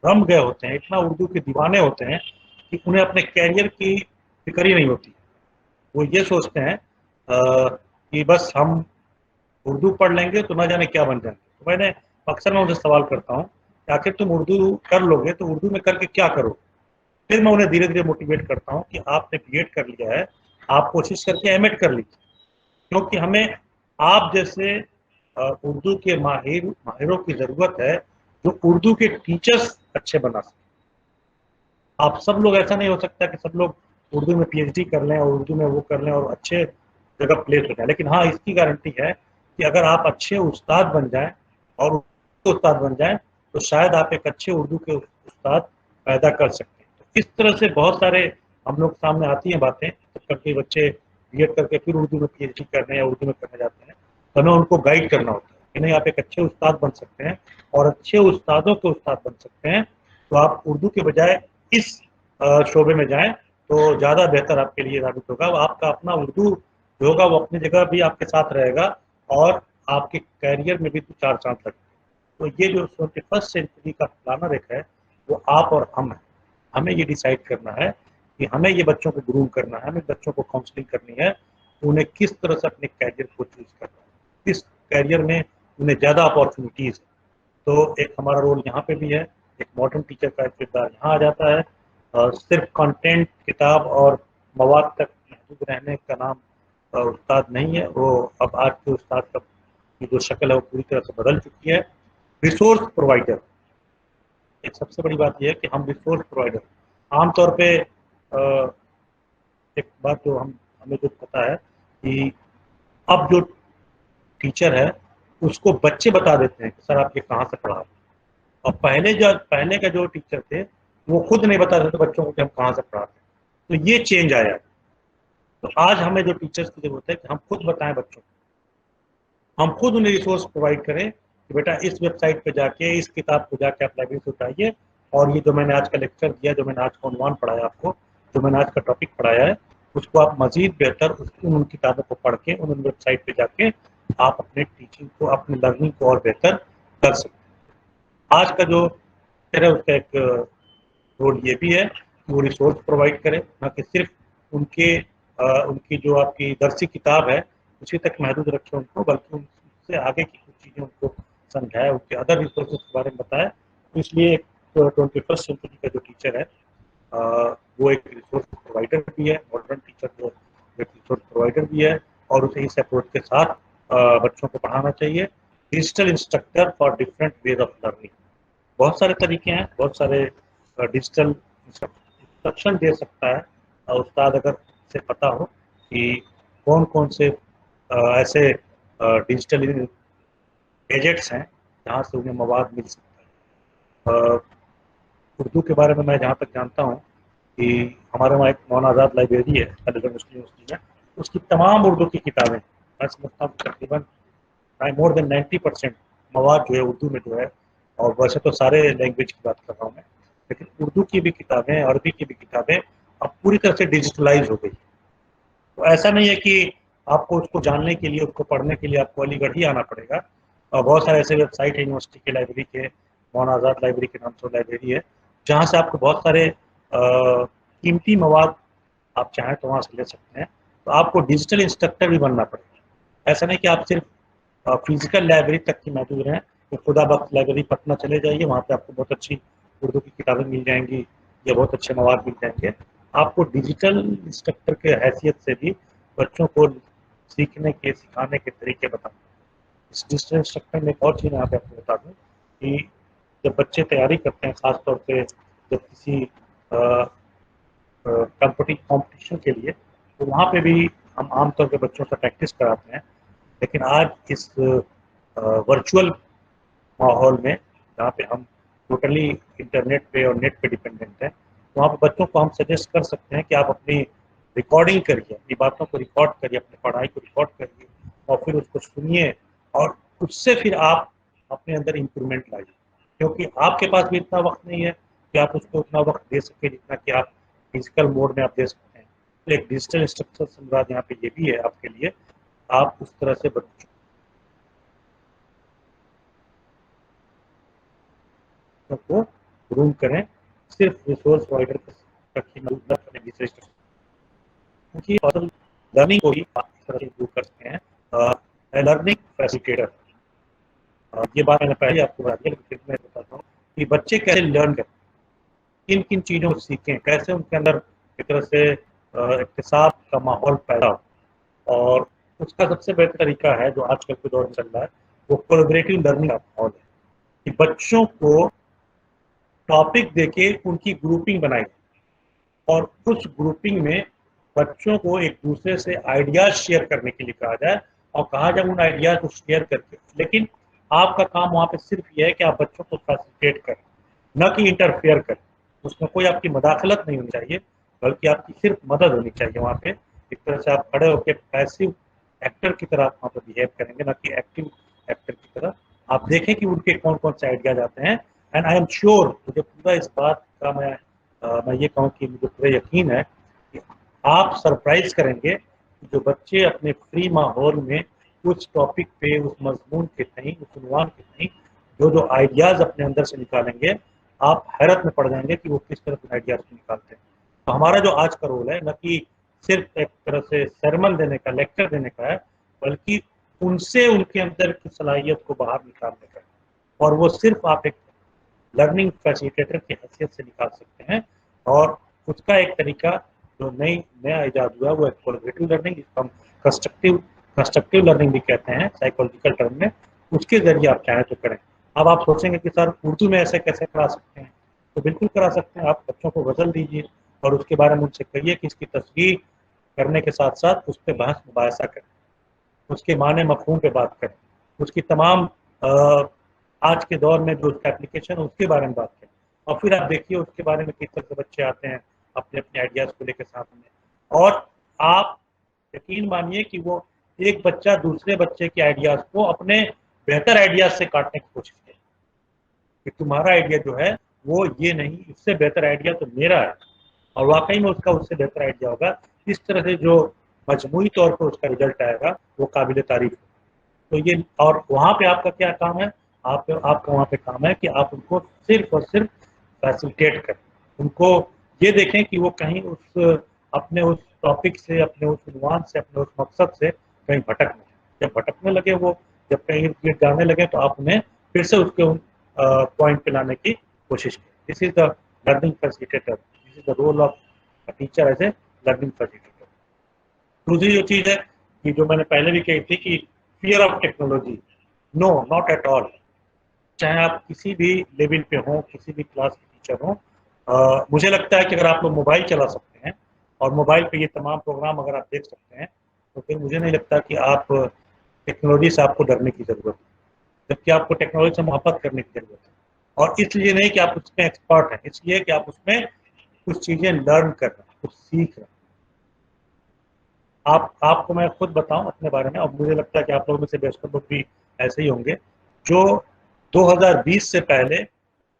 रम गए होते हैं, इतना उर्दू के दीवाने होते हैं कि उन्हें अपने कैरियर की फिक्र ही नहीं होती। वो ये सोचते हैं कि बस हम उर्दू पढ़ लेंगे तो ना जाने क्या बन जाएंगे, तो मैंने अक्सर मैं उनसे सवाल करता हूँ कि आखिर तुम उर्दू कर लोगे तो उर्दू में करके क्या करो। फिर मैं उन्हें धीरे धीरे मोटिवेट करता हूँ कि आपने बीएड कर लिया है, आप कोशिश करके एमएड कर लीजिए, क्योंकि हमें आप जैसे उर्दू के माहिरों की ज़रूरत है जो उर्दू के टीचर्स अच्छे बना सकें। आप सब लोग, ऐसा नहीं हो सकता कि सब लोग उर्दू में पीएचडी कर लें और उर्दू में वो कर लें और अच्छे जगह प्लेस हो जाए, लेकिन हाँ इसकी गारंटी है कि अगर आप अच्छे उस्ताद बन जाएं और उस्ताद बन जाएं तो शायद आप एक अच्छे उर्दू के उस्ताद पैदा कर सकते हैं। तो इस तरह से बहुत सारे हम लोग सामने आती हैं बातें, जब तक के बच्चे बीएड करके फिर उर्दू में पीएचडी करने या उर्दू में करने जाते हैं तो हमें उनको गाइड करना होता है कि नहीं आप एक अच्छे उस्ताद बन सकते हैं और अच्छे उस्तादों के उस्ताद बन सकते हैं। तो आप उर्दू के बजाय इस शोबे में जाएं तो ज़्यादा बेहतर आपके लिए साबित होगा। आपका अपना उर्दू जो होगा वो अपनी जगह भी आपके साथ रहेगा और आपके कैरियर में भी 4 चांद लगेंगे। तो ये जो 21st सेंचुरी का प्लानर एक है वो आप और हम हैं। हमें ये डिसाइड करना है कि हमें ये बच्चों को ग्रूम करना है, हमें बच्चों को काउंसलिंग करनी है, उन्हें किस तरह से अपने कैरियर को चूज करना है, किस कैरियर में उन्हें ज़्यादा अपॉर्चुनिटीज़ है। तो एक हमारा रोल यहाँ पे भी है, एक मॉडर्न टीचर का किरदार यहाँ आ जाता है। सिर्फ कंटेंट, किताब और मवाद तक महदूद रहने का नाम उस्ताद नहीं है। वो अब आज के उस्ताद का की जो शक्ल है वो पूरी तरह से बदल चुकी है। रिसोर्स प्रोवाइडर, एक सबसे बड़ी बात यह है कि हम रिसोर्स प्रोवाइडर आमतौर पे एक बात जो हमें जो पता है कि अब जो टीचर है उसको बच्चे बता देते हैं कि सर आप ये कहाँ से पढ़ा, और पहले का जो टीचर थे वो खुद नहीं बताते थे बच्चों को कि हम कहाँ से पढ़ाते हैं। तो ये चेंज आया। तो आज हमें जो टीचर्स की जरूरत है कि हम खुद बताएं बच्चों को, हम खुद उन्हें रिसोर्स प्रोवाइड करें कि बेटा इस वेबसाइट पे जाके इस किताब को जाके आप लाइब्रेरी से उठाइए, और ये जो मैंने आज का लेक्चर दिया, जो मैंने आज का उन्वान पढ़ाया आपको, जो मैंने आज का टॉपिक पढ़ाया है, उसको आप मजीद बेहतर उन किताबों को पढ़ के उन वेबसाइट पे जाके आप अपने टीचिंग को, अपने लर्निंग को और बेहतर कर सकते हैं। आज का जो है उसका एक रोल ये भी है कि वो रिसोर्स प्रोवाइड करें, ना कि सिर्फ उनकी जो आपकी दरसी किताब है उसी तक महदूद रखें उनको, बल्कि उससे आगे की कुछ चीज़ें उनको समझाए, उनके अदर रिसोर्सेज के बारे में बताए। तो इसलिए 21st सेंचुरी का जो टीचर है वो एक रिसोर्स प्रोवाइडर भी है, मॉडर्न टीचर जो एक रिसोर्स प्रोवाइडर भी है, और उसे इस अप्रोच के साथ बच्चों को पढ़ाना चाहिए। Digital instructor for different ways of learning, बहुत सारे तरीके हैं, बहुत सारे डिजिटल इंस्ट्रक्शन दे सकता है उस्ताद अगर से पता हो कि कौन कौन से ऐसे डिजिटल गैजेट्स हैं जहाँ से उन्हें मवाद मिल सकता है। उर्दू के बारे में मैं जहाँ तक जानता हूँ कि हमारे वहाँ एक मौलाना आज़ाद लाइब्रेरी है अलीगढ़ मुस्लिम यूनिवर्सिटी में, उसकी तमाम उर्दू की किताबें, मैं समझता हूँ तकरीबन मोर देन 90% मवाद जो है उर्दू में जो है, और वैसे तो सारे लैंग्वेज की बात कर रहा हूँ मैं, लेकिन उर्दू की भी किताबें, अरबी की भी किताबें अब पूरी तरह से डिजिटलाइज हो गई। तो ऐसा नहीं है कि आपको उसको जानने के लिए, उसको पढ़ने के लिए आपको अलीगढ़ ही आना पड़ेगा, और बहुत सारे ऐसे वेबसाइट है यूनिवर्सिटी के लाइब्रेरी के, मौलाना आज़ाद लाइब्रेरी के नाम से लाइब्रेरी है, जहाँ से आपको बहुत सारे कीमती मवाद आप चाहें तो वहाँ से ले सकते हैं। तो आपको डिजिटल इंस्ट्रक्टर भी बनना पड़ेगा। ऐसा नहीं कि आप सिर्फ फिजिकल लाइब्रेरी तक की महदूद रहें, तो खुदाबख्श लाइब्रेरी पटना चले जाइए, वहाँ पे आपको बहुत अच्छी उर्दू की किताबें मिल जाएंगी या बहुत अच्छे मवाद मिल जाएंगे। आपको डिजिटल इंस्ट्रक्टर के हैसियत से भी बच्चों को सीखने के, सिखाने के तरीके बताना। इस डिजिटल इंस्ट्रक्टर में एक और चीज़ यहाँ पे आपको बता दूँ कि जब बच्चे तैयारी करते हैं, ख़ासतौर पे जब किसी कॉम्पिटिशन के लिए, तो वहाँ पे भी हम आमतौर पे बच्चों से प्रैक्टिस कराते हैं। लेकिन आज इस वर्चुअल माहौल में जहाँ पे हम टोटली इंटरनेट पे और नेट पे डिपेंडेंट हैं, तो वहाँ पे बच्चों को हम सजेस्ट कर सकते हैं कि आप अपनी रिकॉर्डिंग करिए, अपनी बातों को रिकॉर्ड करिए, अपनी पढ़ाई को रिकॉर्ड करिए, और फिर उसको सुनिए, और उससे फिर आप अपने अंदर इम्प्रूवमेंट लाइए, क्योंकि आपके पास भी इतना वक्त नहीं है कि आप उसको उतना वक्त दे सकें जितना कि आप फिजिकल मोड में आप दे सकते हैं। तो एक डिजिटल इंस्ट्रक्टर से मुराद यहाँ पे ये भी है आपके लिए, आप उस तरह से बच्चों को ग्रूम करें, सिर्फ रिसोर्स प्रोवाइडर तक ही मदद न करें, क्योंकि लर्निंग को ही आप इस तरह से इम्प्रूव कर सकते हैं। लर्निंग फैसिलिटेटर, ये बात मैंने पहले आपको बता दी, लेकिन फिर मैं बताता हूँ कि बच्चे कैसे लर्न करें, किन किन चीज़ों को सीखें, कैसे उनके अंदर एक तरह से इक्तिसाब का माहौल पैदा हो। और उसका सबसे बेहतर तरीका है जो आजकल के दौर में चल रहा है, वो कोलैबोरेटिव लर्निंग का माहौल है कि बच्चों को टॉपिक देके उनकी ग्रुपिंग बनाई और उस ग्रुपिंग में बच्चों को एक दूसरे से आइडियाज शेयर करने के लिए कहा जाए और कहा जाए उन आइडियाज को शेयर करके। लेकिन आपका काम वहाँ पे सिर्फ ये है कि आप बच्चों को फैसिलिटेट करें, न कि इंटरफेयर करें। उसमें कोई आपकी मदाखलत नहीं होनी चाहिए, बल्कि आपकी सिर्फ मदद होनी चाहिए। वहाँ पे एक तरह से आप खड़े होकर पैसिव एक्टर की तरह आप वहाँ पर बिहेव करेंगे, न कि एक्टिव एक्टर की तरह। आप देखें कि उनके कौन कौन से आइडियाज आते हैं। एंड आई एम श्योर, मुझे पूरा इस बात का मैं ये कहूँ कि मुझे पूरा यकीन है कि आप सरप्राइज करेंगे कि जो बच्चे अपने फ्री माहौल में उस टॉपिक पे, उस मजमून के तहीं, उस उन्वान के तहीं जो आइडियाज़ अपने अंदर से निकालेंगे, आप हैरत में पड़ जाएंगे कि वो किस तरह के आइडियाज़ को निकालते हैं। तो हमारा जो आज का रोल है, न कि सिर्फ एक तरह से सरमन देने का, लेक्चर देने का है, बल्कि उनसे उनके अंदर की सलाहियत को बाहर निकालने का है। और वो सिर्फ आप एक लर्निंग फैसिलिटेटर की हैसियत से निकाल सकते हैं। और उसका एक तरीका जो नया इजाद हुआ है वो एक कोलैबोरेटिव लर्निंग, जिसको हम कंस्ट्रक्टिव लर्निंग भी कहते हैं साइकोलॉजिकल टर्म में। उसके जरिए आप चाहें तो करें। अब आप सोचेंगे कि सर उर्दू में ऐसे कैसे करा सकते हैं, तो बिल्कुल करा सकते हैं। आप बच्चों को गज़ल दीजिए और उसके बारे में उनसे कहिए कि इसकी तस्वीर करने के साथ साथ उस पर बहस मुबाहिसा करें, उसके माने मफ़हूम पे बात करें, उसकी तमाम आज के दौर में जो उसका एप्लीकेशन है उसके बारे में बात करें। और फिर आप देखिए उसके बारे में किस तरह से बच्चे आते हैं अपने अपने आइडियाज़ को लेकर साथ में। और आप यकीन मानिए कि वो एक बच्चा दूसरे बच्चे के आइडियाज़ को अपने बेहतर आइडियाज़ से काटने की कोशिश करे कि तुम्हारा आइडिया जो है वो ये नहीं, इससे बेहतर आइडिया तो मेरा है। और वाकई में उसका उससे बेहतर आइडिया होगा। इस तरह से जो मजमूई तौर पर उसका रिजल्ट आएगा वो काबिल तारीफ है। तो ये, और वहाँ पे आपका क्या काम है, आपका वहाँ पे काम है कि आप उनको सिर्फ और सिर्फ फैसिलिटेट करें। उनको ये देखें कि वो कहीं अपने उस टॉपिक से, अपने उस उन्वान से, अपने उस मकसद से कहीं भटक नहीं। जब भटकने लगे वो, जब कहीं इर्द जाने लगे, तो आप उन्हें फिर से उसके उन पॉइंट पे लाने की कोशिश करें। This is the learning facilitator, this is the role of teacher as a learning facilitator. दूसरी जो चीज़ है कि जो मैंने पहले भी कही थी कि fear of technology, no, not at all. चाहे आप किसी भी लेवल पे हों, किसी भी क्लास के टीचर हों, मुझे लगता है कि अगर आप लोग मोबाइल चला सकते हैं और मोबाइल पे ये तमाम प्रोग्राम अगर आप देख सकते हैं, तो फिर मुझे नहीं लगता कि आप टेक्नोलॉजी से आपको डरने की ज़रूरत है, जबकि आपको टेक्नोलॉजी से मोहब्बत करने की ज़रूरत है। और इसलिए नहीं कि आप उसमें एक्सपर्ट हैं, इसलिए कि आप उसमें कुछ चीज़ें लर्न कर रहे हैं, कुछ सीख रहे हैं। आपको मैं खुद बताऊं अपने बारे में, और मुझे लगता है कि आप लोगों में से बेशतर लोग भी ऐसे ही होंगे जो 2020 से पहले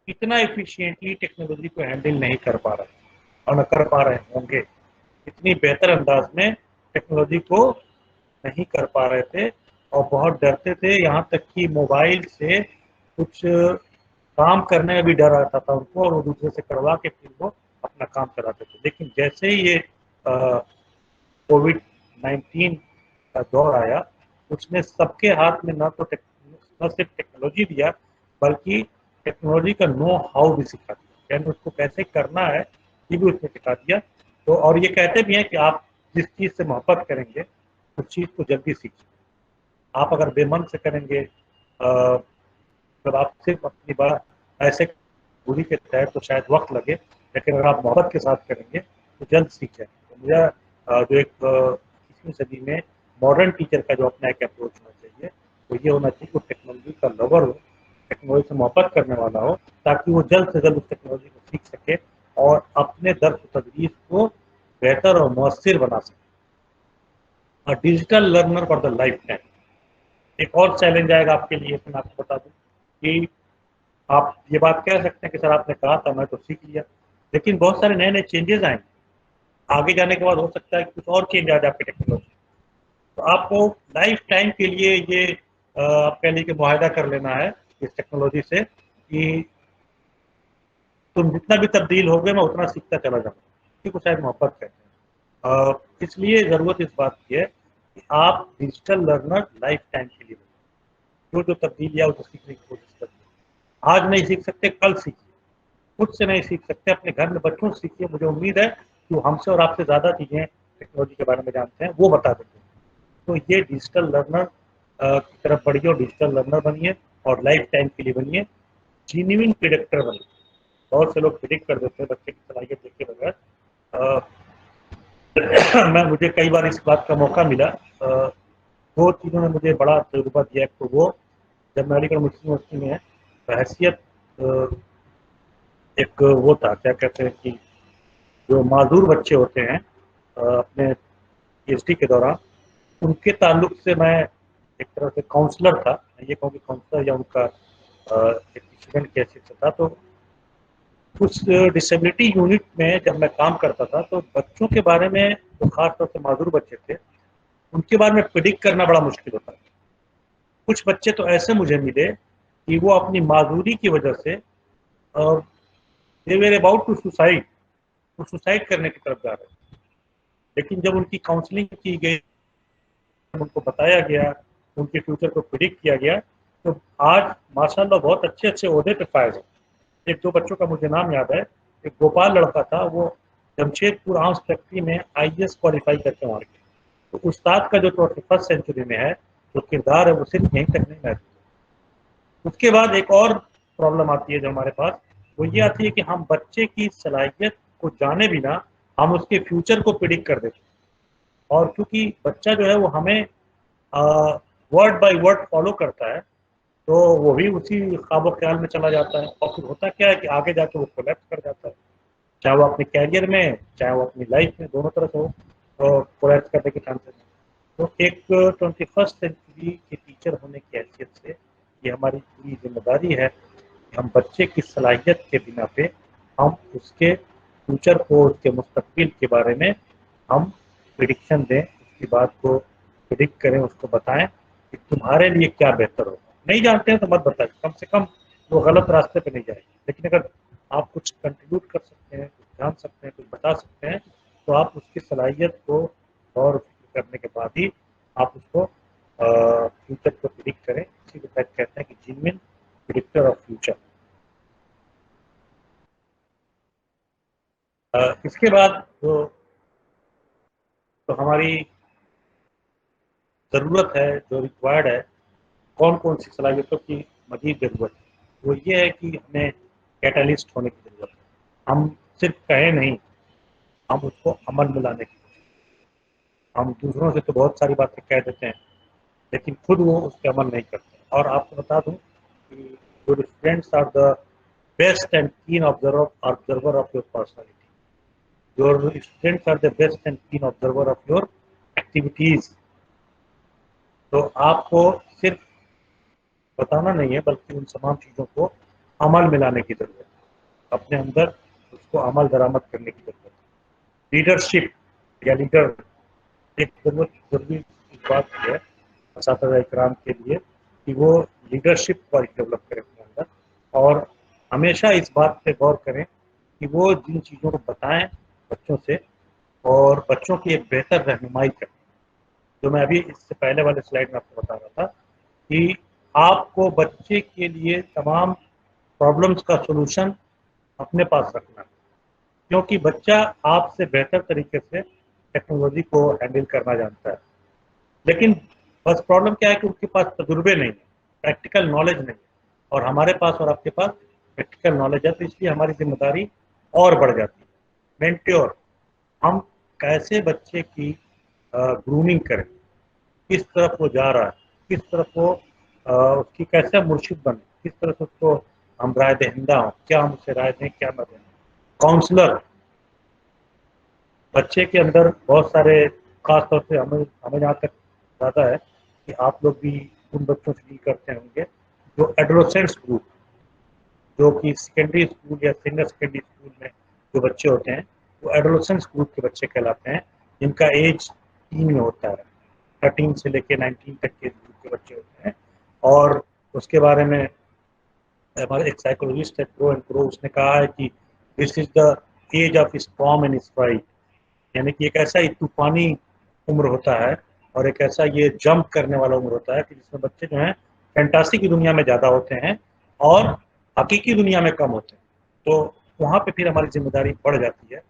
इतना एफिशिएंटली टेक्नोलॉजी को हैंडल नहीं कर पा रहे और न कर पा रहे होंगे। इतनी बेहतर अंदाज में टेक्नोलॉजी को नहीं कर पा रहे थे और बहुत डरते थे। यहाँ तक कि मोबाइल से कुछ काम करने में भी डर आता था उनको, और वो दूसरे से करवा के फिर वो अपना काम कराते थे। लेकिन जैसे ही ये कोविड-19 का दौर आया, उसने सबके हाथ में न सिर्फ टेक्नोलॉजी दिया, बल्कि टेक्नोलॉजी का नो हाउ भी सिखा दिया, यानी उसको कैसे करना है ये भी उसने सिखा दिया। तो और ये कहते भी हैं कि आप जिस चीज़ से मोहब्बत करेंगे उस चीज़ को जल्दी सीखिए। आप अगर बेमन से करेंगे, जब आप सिर्फ अपनी बात ऐसे बुरी के तहत तो शायद वक्त लगे, लेकिन अगर आप मोहब्बत के साथ करेंगे तो जल्द सीख जाएंगे। तो मुझे जो एक 21वीं सदी में मॉडर्न टीचर का जो अपना एक अप्रोच होना चाहिए, वो ये होना चाहिए कि टेक्नोलॉजी का लवर हो, टेक्नोलॉजी से मोहब्बत करने वाला हो, ताकि वो जल्द से जल्द उस टेक्नोलॉजी को सीख सके और अपने दर्स तदरीस को बेहतर और मौसर बना सके। Digital learner for the life time, एक और चैलेंज आएगा आपके लिए। मैं आपको बता दूं कि आप ये बात कह सकते हैं कि सर आपने कहा था मैं तो सीख लिया, लेकिन बहुत सारे नए नए चेंजेस आएंगे। आगे जाने के बाद हो सकता है कि कुछ और चेंज आ जाए आपकी टेक्नोलॉजी। तो आपको लाइफ टाइम के लिए ये आप कह लीजिए मुआहदा कर लेना है इस टेक्नोलॉजी से कि तुम जितना भी तब्दील हो गए मैं उतना सीखता चला जाऊँगा, क्योंकि शायद मोहब्बत कहते हैं। इसलिए ज़रूरत इस बात की है कि आप डिजिटल लर्नर लाइफ टाइम के लिए, जो जो तब्दीलियाँ उसे सीखने की कोशिश करिए। आज नहीं सीख सकते, कल सीखिए। खुद से नहीं सीख सकते, अपने घर में बच्चों से सीखिए। मुझे उम्मीद है कि वो हमसे और आपसे ज़्यादा चीज़ें टेक्नोलॉजी के बारे में जानते हैं, वो बता देते हैं। तो ये डिजिटल लर्नर की तरफ बढ़िए और डिजिटल लर्नर बनिए और लाइफ टाइम के लिए बनिए, जेन्युइन प्रिडिक्टर बनिए। बहुत से लोग प्रिडिक्ट कर देते हैं बच्चे की सलाहियत देखे बगैर। मुझे कई बार इस बात का मौका मिला। दो चीज़ों ने मुझे बड़ा तजुर्बा दिया। एक तो वो जब मैं अलीगढ़ मुस्लिम यूनिवर्सिटी में बहैसियत एक वो था, क्या कहते हैं कि जो माजूर बच्चे होते हैं अपने PhD के दौरान, उनके ताल्लुक से मैं एक तरह से काउंसलर था। मैं ये कहूँ कि काउंसलर या उनका एक स्टूडेंट की हैसियत से था। तो उस डिसेबिलिटी यूनिट में जब मैं काम करता था तो बच्चों के बारे में, जो खास तौर से माजूर बच्चे थे, उनके बारे में प्रेडिक्ट करना बड़ा मुश्किल होता था। कुछ बच्चे तो ऐसे मुझे मिले कि वो अपनी माजूरी की वजह से दे वर अबाउट टू सुसाइड, वो सुसाइड करने की तरफ जा रहे थे। लेकिन जब उनकी काउंसलिंग की गई, उनको बताया गया, उनके फ्यूचर को प्रेडिक्ट किया गया, तो आज माशाल्लाह बहुत अच्छे अच्छे ओहदे पे फायज हैं। एक दो बच्चों का मुझे नाम याद है। एक भोपाल लड़का था, वो जमशेदपुर आर्म्स फैक्ट्री में IAS क्वालिफाई करके वहाँ गया। तो उस्ताद का जो 21st सेंचुरी में है जो किरदार है, वो सिर्फ यहीं तक नहीं महदूद। उसके बाद एक और प्रॉब्लम आती है जो हमारे पास, वो ये आती है कि हम बच्चे की सलाहियत को जाने बिना हम उसके फ्यूचर को प्रेडिक्ट कर देते हैं। और क्योंकि बच्चा जो है वो हमें वर्ड बाय वर्ड फॉलो करता है, तो वो भी उसी ख्वाब ख्याल में चला जाता है। और फिर होता क्या है कि आगे जाके वो कोलैप्स कर जाता है, चाहे वो अपने कैरियर में, चाहे वो अपनी लाइफ में, दोनों तरफ हो तो कोलैप्स करने के चांसेस हैं। तो एक 21st सेंचुरी के टीचर होने की हैसियत से ये हमारी पूरी जिम्मेदारी है कि हम बच्चे की सलाहियत के बिना पे हम उसके फ्यूचर को, उसके मुस्तकबिल के बारे में हम प्रिडिक्शन दें, उसकी बात को प्रिडिक्ट करें, उसको बताएं कि तुम्हारे लिए क्या बेहतर होगा। नहीं जानते हैं तो मत बताइए, कम से कम वो गलत रास्ते पे नहीं जाएगी। लेकिन अगर आप कुछ कंट्रीब्यूट कर सकते हैं, कुछ जान सकते हैं, कुछ बता सकते हैं, तो आप उसकी सलाहियत को और करने के बाद ही आप उसको फ्यूचर को प्रिडिक्ट करें। इसी को कहते हैं कि जेन्युइन प्रिडिक्टर ऑफ फ्यूचर। इसके बाद तो हमारी ज़रूरत है, जो रिक्वायर्ड है, कौन कौन सी सलाहियतों की मज़ीद ज़रूरत है, वो ये है कि हमें कैटलिस्ट होने की ज़रूरत है। हम सिर्फ कहें नहीं, हम उसको अमल में लाने की कोशिश करें। हम दूसरों से तो बहुत सारी बातें कह देते हैं, लेकिन खुद वो उस पर अमल नहीं करते। और आपको बता दूं कि your students are the best and keen observer of your personality. Your students are the best and keen observer of your activities. तो आपको सिर्फ बताना नहीं है, बल्कि उन तमाम चीज़ों को अमल में लाने की ज़रूरत है। अपने अंदर उसको अमल दरामद करने की ज़रूरत है। लीडरशिप या लीडर एक ज़रूरी बात है असातिज़ा इकराम के लिए कि वो लीडरशिप क्वालिटी डेवलप करें अपने अंदर, और हमेशा इस बात पे गौर करें कि वो जिन चीज़ों को बताएं बच्चों से, और बच्चों की एक बेहतर रहनुमाई करें। जो मैं अभी इससे पहले वाले स्लाइड में आपको बता रहा था कि आपको बच्चे के लिए तमाम प्रॉब्लम्स का सलूशन अपने पास रखना है, क्योंकि बच्चा आपसे बेहतर तरीके से टेक्नोलॉजी को हैंडल करना जानता है। लेकिन बस प्रॉब्लम क्या है कि उसके पास तजुर्बे नहीं है, प्रैक्टिकल नॉलेज नहीं है, और हमारे पास और आपके पास प्रैक्टिकल नॉलेज है। तो इसलिए हमारी जिम्मेदारी और बढ़ जाती है। मेंटोर, हम कैसे बच्चे की ग्रूमिंग करें, किस तरफ वो जा रहा है, किस तरफ वो उसकी कैसे मुर्शिद बने, किस तरफ उसको हम राय दहिंदा हों, क्या हम उसे राय दें, क्या न दें। काउंसलर, बच्चे के अंदर बहुत सारे, खास तौर से हमें जहाँ तक ज़्यादा है कि आप लोग भी उन बच्चों से डील करते होंगे जो एडोलेसेंट्स ग्रुप, जो कि सेकेंडरी स्कूल या सीनियर सेकेंडरी स्कूल में जो बच्चे होते हैं, वो एडोलेसेंट्स ग्रुप के बच्चे कहलाते हैं, जिनका एज 3 में होता है। 13 से लेके 19 तक के ग्रुप के बच्चे होते हैं। और उसके बारे में हमारे एक साइकोलॉजिस्ट है प्रो एंड प्रो, उसने कहा है कि this is the age of storm and sprite, यानी कि एक ऐसा ही तूफानी उम्र होता है और एक ऐसा ये जंप करने वाला उम्र होता है कि जिसमें बच्चे जो हैं फैंटासी की दुनिया में ज़्यादा होते हैं और हकीकी दुनिया में कम होते हैं। तो वहाँ पे फिर हमारी जिम्मेदारी बढ़ जाती है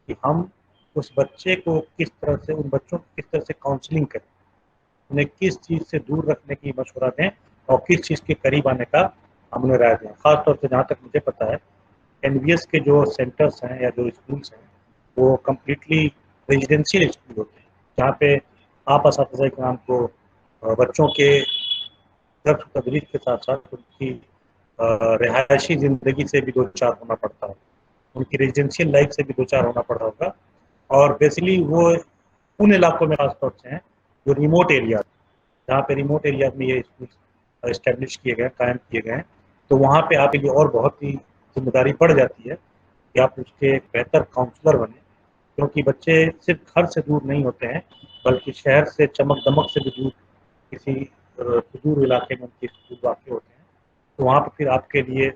कि हम उस बच्चे को किस तरह से, उन बच्चों को किस तरह से काउंसलिंग करें, उन्हें किस चीज़ से दूर रखने की मशवरा दें और किस चीज़ के करीब आने का हमने राय दें। खासतौर से जहाँ तक मुझे पता है, एनवीएस के जो सेंटर्स हैं या जो स्कूल्स हैं वो कम्प्लीटली रेजिडेंशियल स्कूल होते हैं, जहाँ पे आप असातिज़ा इकराम को बच्चों के दर्स तदरीस के साथ साथ उनकी रिहायशी ज़िंदगी से भी दो चार होना पड़ता है, उनकी रेजिडेंशियल लाइफ से भी दो चार होना पड़ा होगा। और बेसिकली वो उन इलाकों में खासतौर से हैं जो रिमोट एरिया, जहाँ पे रिमोट एरिया में ये स्कूल इस्टेब्लिश किए गए, कायम किए गए हैं। तो वहाँ पे आपके लिए और बहुत ही जिम्मेदारी बढ़ जाती है कि आप उसके एक बेहतर काउंसलर बने, क्योंकि बच्चे सिर्फ घर से दूर नहीं होते हैं बल्कि शहर से चमक दमक से भी दूर किसी सुदूर इलाके में उनके स्कूल वाक़ होते हैं। तो वहाँ पर फिर आपके लिए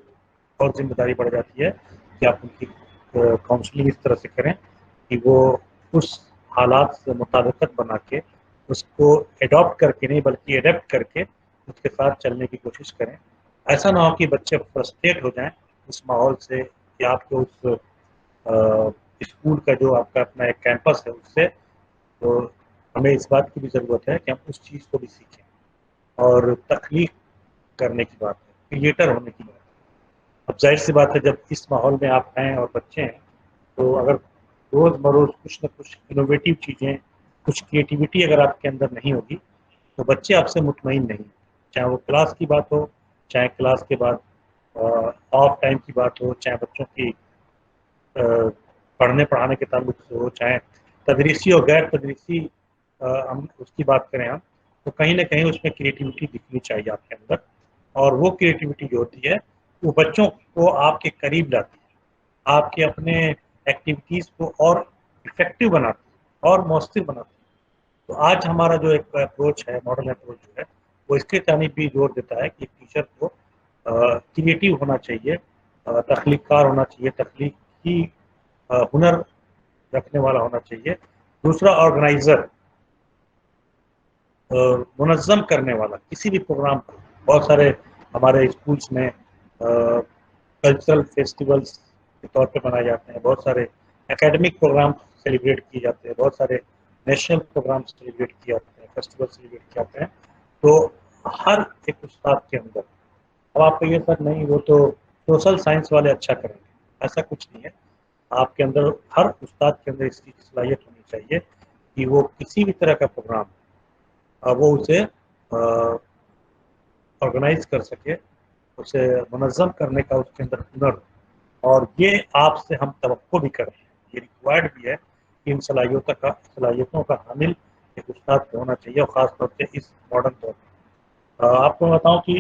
और जिम्मेदारी बढ़ जाती है कि आप उनकी काउंसलिंग इस तरह से करें कि वो उस हालात से मुताबिकत बना के उसको एडॉप्ट करके नहीं बल्कि एडेप्ट करके उसके साथ चलने की कोशिश करें। ऐसा ना हो कि बच्चे फ्रस्ट्रेट हो जाएं उस माहौल से या आपके उस स्कूल का जो आपका अपना एक कैंपस है उससे। तो हमें इस बात की भी ज़रूरत है कि हम उस चीज़ को भी सीखें और तख्लीक करने की बात है, क्रिएटर होने की बात है। अब जाहिर सी बात है जब इस माहौल में आप हैं और बच्चे हैं, तो अगर रोज़ बरोज़ कुछ न कुछ इनोवेटिव चीज़ें, कुछ क्रिएटिविटी अगर आपके अंदर नहीं होगी तो बच्चे आपसे मुतमईन नहीं, चाहे वो क्लास की बात हो, चाहे क्लास के बाद ऑफ टाइम की बात हो, चाहे बच्चों की पढ़ने पढ़ाने के ताल्लुक से हो, चाहे तदरीसी और गैर तदरीसी हम उसकी बात करें हम, तो कहीं ना कहीं उसमें क्रिएटिविटी दिखनी चाहिए आपके अंदर। और वो क्रिएटिविटी जो होती है वो बच्चों को आपके करीब लाती है, आपके अपने एक्टिविटीज़ को और इफेक्टिव बनाती है और मौसर बनाती है। तो आज हमारा जो एक अप्रोच है, मॉडर्न अप्रोच जो है, वो इसके जानिब भी जोर देता है कि टीचर को क्रिएटिव होना चाहिए, तख्लीकार होना चाहिए, तख्लीकी हुनर रखने वाला होना चाहिए। दूसरा, ऑर्गेनाइज़र, मुनज़्ज़म करने वाला किसी भी प्रोग्राम को। बहुत सारे हमारे स्कूल्स में कल्चरल फेस्टिवल्स के तौर पे मनाए जाते हैं, बहुत सारे एकेडमिक प्रोग्राम सेलिब्रेट किए जाते हैं, बहुत सारे नेशनल प्रोग्राम सेलिब्रेट किए जाते हैं, फेस्टिवल सेलिब्रेट किए जाते हैं। तो हर एक उस्ताद के अंदर, अब आप कहिए सर नहीं वो तो सोशल साइंस वाले अच्छा करेंगे, ऐसा कुछ नहीं है। आपके अंदर, हर उस्ताद के अंदर इसकी सलाहियत होनी चाहिए कि वो किसी भी तरह का प्रोग्राम वो उसे ऑर्गेनाइज कर सके, उसे मुनज़्ज़म करने का उसके अंदर हुनर। और ये आपसे हम तवक्को भी कर रहे हैं, ये रिक्वायर्ड भी है कि इन सलाहियतों का हामिल एक उस्ताद होना चाहिए, और ख़ास तौर से इस मॉडर्न दौर में। आपको बताऊं कि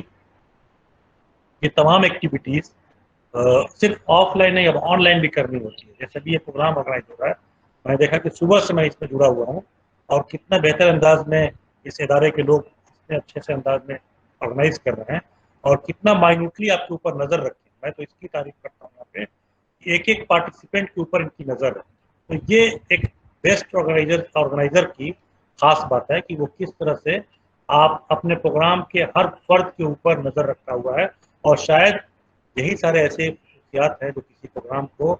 ये तमाम एक्टिविटीज़ सिर्फ ऑफलाइन नहीं, अब ऑनलाइन भी करनी होती है। जैसे भी ये प्रोग्राम ऑर्गेनाइज हो रहा है, मैंने देखा कि सुबह से मैं इसमें जुड़ा हुआ हूँ और कितना बेहतर अंदाज में इस इदारे के लोग इतने अच्छे से अंदाज में ऑर्गेनाइज कर रहे हैं और कितना माइन्यूटली आपके ऊपर नज़र रखते हैं। मैं तो इसकी तारीफ करता हूँ यहाँ पे, एक एक पार्टिसिपेंट के ऊपर इनकी नज़र है। तो ये एक बेस्ट ऑर्गेनाइजर की खास बात है कि वो किस तरह से आप अपने प्रोग्राम के हर फर्द के ऊपर नज़र रखा हुआ है। और शायद यही सारे ऐसे खुशियात हैं जो किसी प्रोग्राम को,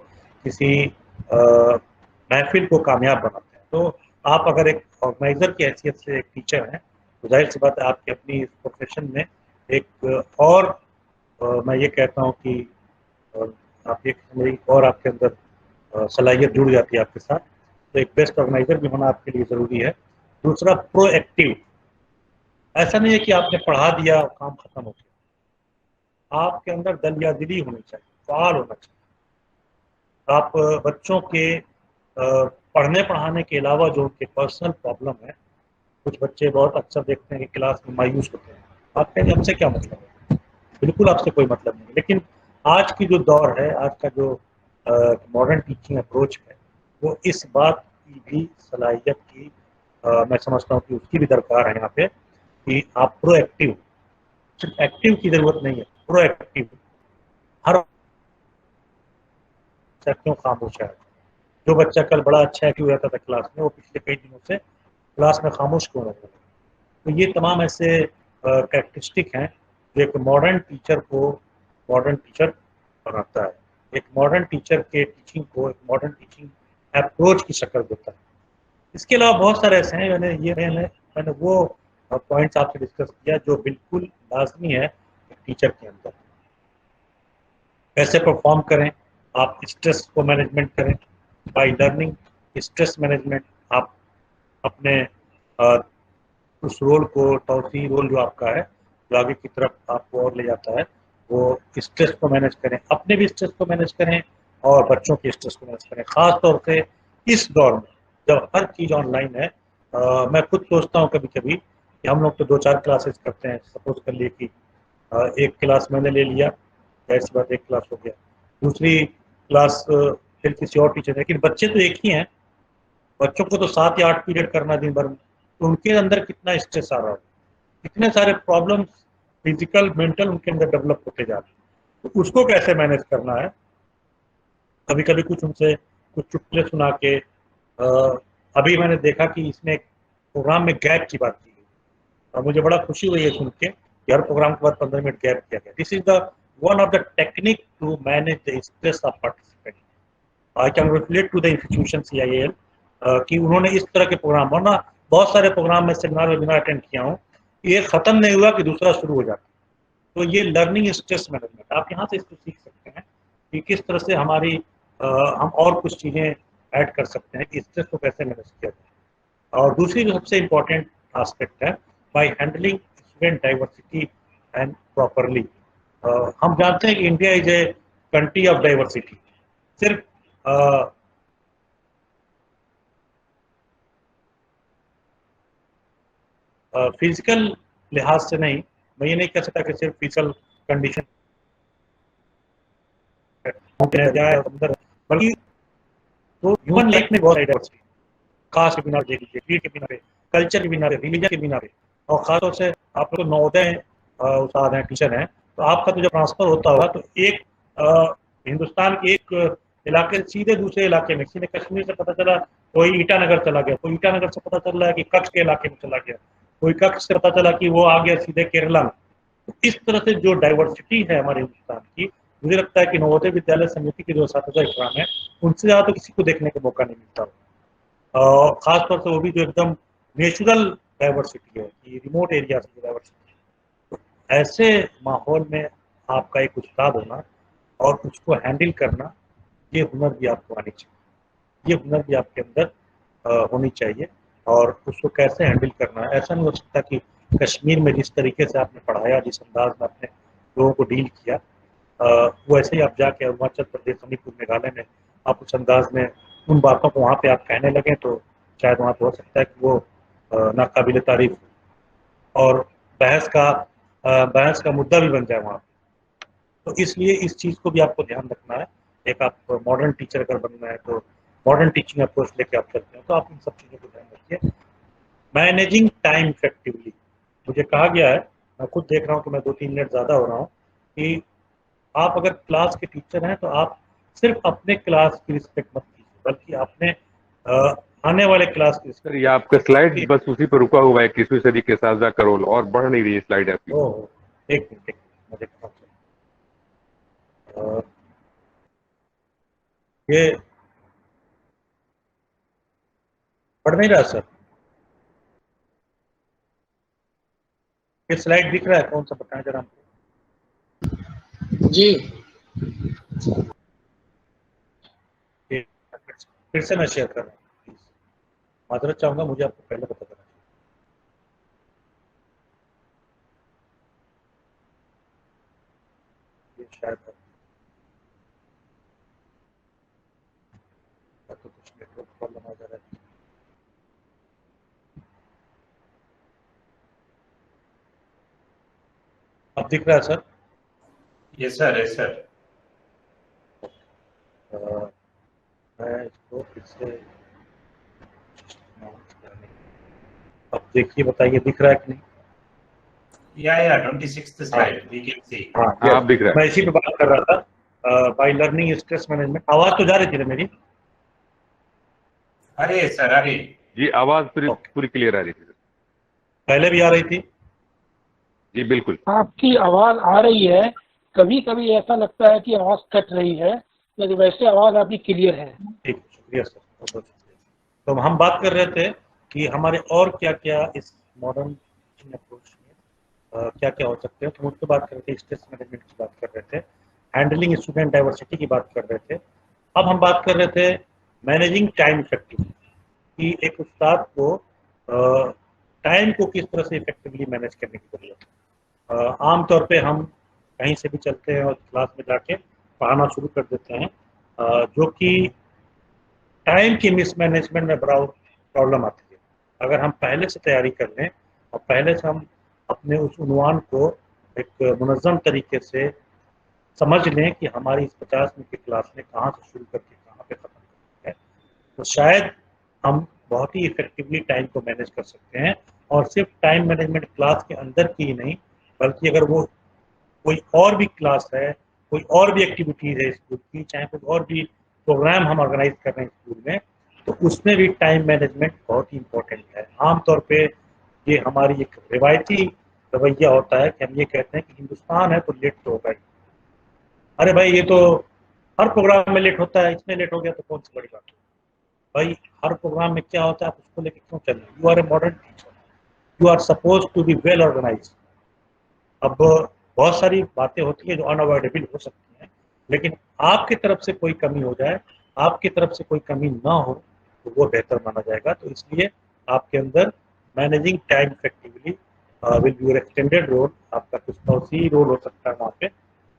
किसी महफिल को कामयाब बनाते हैं। तो आप अगर एक ऑर्गेनाइज़र की हैसियत से एक टीचर हैं तो जाहिर सी बात है आपकी अपनी इस प्रोफेशन में एक और मैं ये कहता हूँ कि आप एक मेरी और आपके अंदर सलाहियत जुड़ जाती है आपके साथ। तो एक बेस्ट ऑर्गेनाइज़र भी होना आपके लिए ज़रूरी है। दूसरा, प्रोएक्टिव। ऐसा नहीं है कि आपने पढ़ा दिया काम खत्म हो गया, आपके अंदर दलियादिली होनी चाहिए, फ़ाल होना चाहिए। आप बच्चों के पढ़ने पढ़ाने के अलावा जो उनके पर्सनल प्रॉब्लम है, कुछ बच्चे बहुत अक्सर देखते हैं कि क्लास में मायूस होते हैं, आप कहेंगे हमसे क्या मतलब है, बिल्कुल आपसे कोई मतलब नहीं। लेकिन आज की जो दौर है, आज का जो मॉडर्न टीचिंग अप्रोच है, वो इस बात की भी सलाहियत की मैं समझता हूँ कि उसकी भी दरकार है यहाँ पे कि आप प्रोएक्टिव, सिर्फ एक्टिव की ज़रूरत नहीं है, प्रोएक्टिव। हर बच्चा क्यों खामोश है? जो बच्चा कल बड़ा अच्छा एक्टिव रहता था क्लास में, वो पिछले कई दिनों से क्लास में खामोश क्यों रहता था? तो ये तमाम ऐसे कैरेक्टरिस्टिक हैं एक मॉडर्न टीचर को मॉडर्न टीचर बनाता है, एक मॉडर्न टीचर के टीचिंग को एक मॉडर्न टीचिंग अप्रोच की शक्ल देता है। इसके अलावा बहुत सारे ऐसे हैं, मैंने वो पॉइंट्स आपसे डिस्कस किया जो बिल्कुल लाजमी है एक टीचर के अंदर। कैसे परफॉर्म करें, आप स्ट्रेस को मैनेजमेंट करें बाय लर्निंग स्ट्रेस मैनेजमेंट। आप अपने उस रोल को, तौसी रोल जो आपका है, जो आगे की तरफ आपको और ले जाता है, वो स्ट्रेस को मैनेज करें, अपने भी स्ट्रेस को मैनेज करें और बच्चों के स्ट्रेस को मैनेज करें। खास तौर से इस दौर में जब हर चीज़ ऑनलाइन है, मैं खुद सोचता हूँ कभी कभी कि हम लोग तो 2-4 क्लासेस करते हैं। सपोज कर लिए कि एक क्लास मैंने ले लिया, ऐसी बात, एक क्लास हो गया, दूसरी क्लास फिर किसी और टीचर, लेकिन बच्चे तो एक ही हैं, बच्चों को तो 7 या 8 पीरियड करना दिन भर में, तो उनके अंदर कितना स्ट्रेस आ रहा है, कितने सारे प्रॉब्लम्स फिजिकल मेंटल उनके अंदर डेवलप होते जा रहे हैं, तो उसको कैसे मैनेज करना है। कभी कभी कुछ उनसे कुछ चुटकुले सुना के, अभी मैंने देखा कि इसमें एक प्रोग्राम में गैप की बात की गई और मुझे बड़ा खुशी हुई है सुन के कि हर प्रोग्राम के बाद 15 मिनट गैप किया गया। This is the one of the technique to manage the stress of participant. I can relate to the institution CIAL कि उन्होंने इस तरह के प्रोग्राम, वरना बहुत सारे प्रोग्राम में सेमिनार वेबिनार अटेंड किया हूँ, ये खत्म नहीं हुआ कि दूसरा शुरू हो जाता। तो ये लर्निंग स्ट्रेस मैनेजमेंट आप यहाँ से इसको सीख सकते हैं कि किस तरह से हमारी हम और कुछ चीज़ें ऐड कर सकते हैं कि स्ट्रेस को कैसे मैनेज किया जाए। और दूसरी जो सबसे इम्पोर्टेंट एस्पेक्ट है, by handling student diversity and properly. हम जानते हैं कि India is a country of diversity. सिर्फ फिजिकल लिहाज से नहीं, मैं ये नहीं कह सकता कि सिर्फ फिजिकल कंडीशन जाए अंदर, बल्कि तो ह्यूमन लाइफ में बहुत डाइवर्सिटी, कास्ट के बिना देख लीजिए, क्रीड के बिना पे, कल्चर के बिना पे, रिलीजन के बिना पे। और खासतौर से आप लोग नवोदय उस्ताद हैं, टीचर हैं, तो आपका तो जब ट्रांसफर होता होगा तो एक हिंदुस्तान के एक इलाके से सीधे दूसरे इलाके में, सीधे कश्मीर से पता चला कोई ईटानगर चला गया, कोई ईटानगर से पता चल रहा है कि कच्छ के इलाके में चला गया, कोई कच्छ से पता चला कि वो आ गया सीधे केरला में। तो इस तरह से जो डाइवर्सिटी है हमारे हिंदुस्तान की, मुझे लगता है कि नवोदय विद्यालय समिति के जो असातिज़ा इकराम है, उनसे ज़्यादा तो किसी को देखने का मौका नहीं मिलता। खासतौर से वो भी जो एकदम नेचुरल डाइवर्सिटी है, कि रिमोट एरिया से डाइवर्सिटी। तो ऐसे माहौल में आपका एक उस्ताद होना और उसको हैंडल करना, ये हुनर भी आपको आनी चाहिए, ये हुनर भी आपके अंदर होनी चाहिए। और उसको कैसे हैंडल करना है, ऐसा नहीं हो सकता कि कश्मीर में जिस तरीके से आपने पढ़ाया, जिस अंदाज में आपने लोगों को डील किया, वैसे ही आप जाके अरुणाचल प्रदेश, मणिपुर, मेघालय में आप उस अंदाज में उन बातों को वहाँ पे आप कहने लगे, तो शायद वहाँ पे हो सकता है कि वो नाकाबिले तारीफ और बहस का मुद्दा भी बन जाए वहाँ पे। तो इसलिए इस चीज़ को भी आपको ध्यान रखना है। एक आप मॉडर्न टीचर अगर बनना है तो मॉडर्न टीचिंग अप्रोच लेके आप चलते हैं, तो आप इन सब चीज़ों को ध्यान रखिए। मैनेजिंग टाइम इफेक्टिवली, मुझे कहा गया है, मैं खुद देख रहा हूँ कि मैं 2-3 मिनट ज़्यादा हो रहा हूँ, कि आप अगर क्लास के टीचर हैं तो आप सिर्फ अपने क्लास की रिस्पेक्ट मत कीजिए, बल्कि अपने आने वाले क्लास की सर ये आपका स्लाइड बस उसी पर रुका हुआ है, 21वीं सदी के साजा का रोल, और बढ़ नहीं रही है स्लाइड आपकी। एक मिनट मैं देखता हूँ। ये पढ़ नहीं रहा सर, ये स्लाइड दिख रहा है, कौन सा बताएं जरा हमको। जी फिर से मैं शेयर कर रहा हूँ, प्लीज माजरत चाहूंगा, मुझे आपको पहले पता करना चाहिए। शायद तो कुछ नेटवर्क प्रॉब्लम आ जा रहा है। अब दिख रहा है sir? Yes sir, yes sir. मैं इसको फिर से, अब देखिए, बताइए दिख रहा है कि नहीं? या 26th slide we can see. हाँ, आप दिख रहा है। मैं इसी पे बात कर रहा था, बाय लर्निंग स्ट्रेस मैनेजमेंट। आवाज तो जा रही थी ना मेरी? अरे सर, अरे जी आवाज पूरी क्लियर आ रही थी। पहले भी आ रही थी? जी बिल्कुल। आपकी आवाज आ रही है, कभी कभी ऐसा लगता है कि आवाज कट रही है, लेकिन वैसे आवाज आपकी क्लियर है। ठीक, शुक्रिया सर, बहुत बहुत शुक्रिया। तो हम बात कर रहे थे कि हमारे और क्या क्या इस मॉडर्न टीचिंग अप्रोच में क्या क्या हो सकते हैं। तो मुझसे बात कर रहे थे, स्ट्रेस मैनेजमेंट की बात कर रहे थे, हैंडलिंग स्टूडेंट डाइवर्सिटी की बात कर रहे थे। अब हम बात कर रहे थे मैनेजिंग टाइम इफेक्टिवली, कि एक उस्ताद को टाइम को किस तरह से इफेक्टिवली मैनेज करने की जरूरत है। आमतौर पे हम कहीं से भी चलते हैं और क्लास में जाके पढ़ाना शुरू कर देते हैं, जो कि टाइम की मिसमैनेजमेंट में बड़ा प्रॉब्लम आती है। अगर हम पहले से तैयारी कर लें और पहले से हम अपने उस उन्वान को एक मुनज़्ज़म तरीके से समझ लें कि हमारी इस 50 मिनट की क्लास में कहाँ से शुरू करके कहाँ पे ख़त्म करनी है, तो शायद हम बहुत ही इफेक्टिवली टाइम को मैनेज कर सकते हैं। और सिर्फ टाइम मैनेजमेंट क्लास के अंदर की ही नहीं, बल्कि अगर वो कोई और भी क्लास है, कोई और भी एक्टिविटीज़ है स्कूल की, चाहे कोई और भी प्रोग्राम हम ऑर्गेनाइज कर रहे हैं स्कूल में, तो उसमें भी टाइम मैनेजमेंट बहुत ही इम्पोर्टेंट है। आमतौर पे ये हमारी एक रिवायती रवैया होता है कि हम ये कहते हैं कि हिंदुस्तान है तो लेट तो होगा ही। अरे भाई ये तो हर प्रोग्राम में लेट होता है, इसमें लेट हो गया तो कौन सी बड़ी बात है। भाई हर प्रोग्राम में क्या होता है, आप उसको लेकर क्यों चल रहे हैं? You are a modern teacher, you are suppose to be well organise. अब बहुत सारी बातें होती है जो अनअवॉइडेबल हो सकती हैं, लेकिन आपकी तरफ से कोई कमी हो जाए, आपकी तरफ से कोई कमी ना हो, तो वो बेहतर माना जाएगा। तो इसलिए आपके अंदर managing time effectively will be your extended role, आपका कुछ तौसीई रोल हो सकता है वहाँ पे।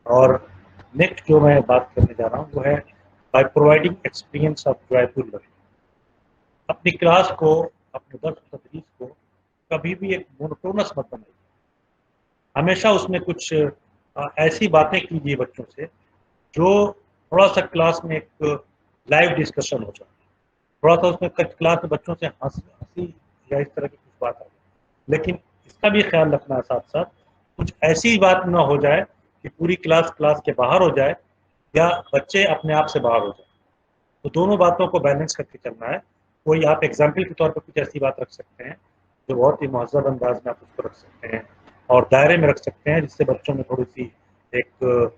और नेक्स्ट जो मैं बात करने जा रहा हूँ वो है by providing experience of joyful learning. अपनी क्लास को, अपने दर्स तदरीस को कभी भी एक मोनोटोनस मत बनाइए। हमेशा उसमें कुछ ऐसी बातें कीजिए बच्चों से जो थोड़ा सा क्लास में एक लाइव डिस्कशन हो जाए, थोड़ा सा उसमें क्लास में बच्चों से हंसी या इस तरह की कुछ बात आ जाए। लेकिन इसका भी ख्याल रखना है साथ साथ कुछ ऐसी बात ना हो जाए कि पूरी क्लास के बाहर हो जाए या बच्चे अपने आप से बाहर हो जाए। तो दोनों बातों को बैलेंस करके चलना है। कोई आप एग्जाम्पल के तौर पर कुछ ऐसी बात रख सकते हैं जो बहुत ही महज़ब अंदाज में आप उसको रख सकते हैं और दायरे में रख सकते हैं, जिससे बच्चों में थोड़ी सी एक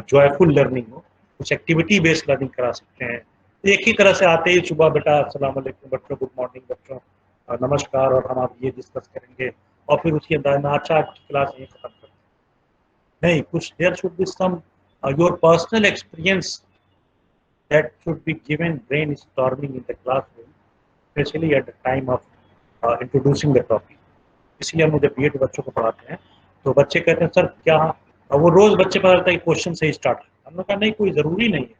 जॉयफुल लर्निंग हो। कुछ एक्टिविटी बेस्ड लर्निंग करा सकते हैं। एक ही तरह से आते ही सुबह बेटा अस्सलाम वालेकुम बच्चों, गुड मॉर्निंग बच्चों, नमस्कार, और हम आप ये डिस्कस करेंगे, और फिर उसके अंदाज में अच्छा आपकी क्लास यहीं खत्म करते हैं। नहीं, कुछ there should be some your personal experience that should be given brainstorming in the classroom, especially at the time of introducing the topic. इसलिए हम जब बीएड बच्चों को पढ़ाते हैं तो बच्चे कहते हैं सर क्या, वो रोज बच्चे पता लगता है कि क्वेश्चन से ही स्टार्ट है। हमने कहा नहीं, कोई ज़रूरी नहीं है।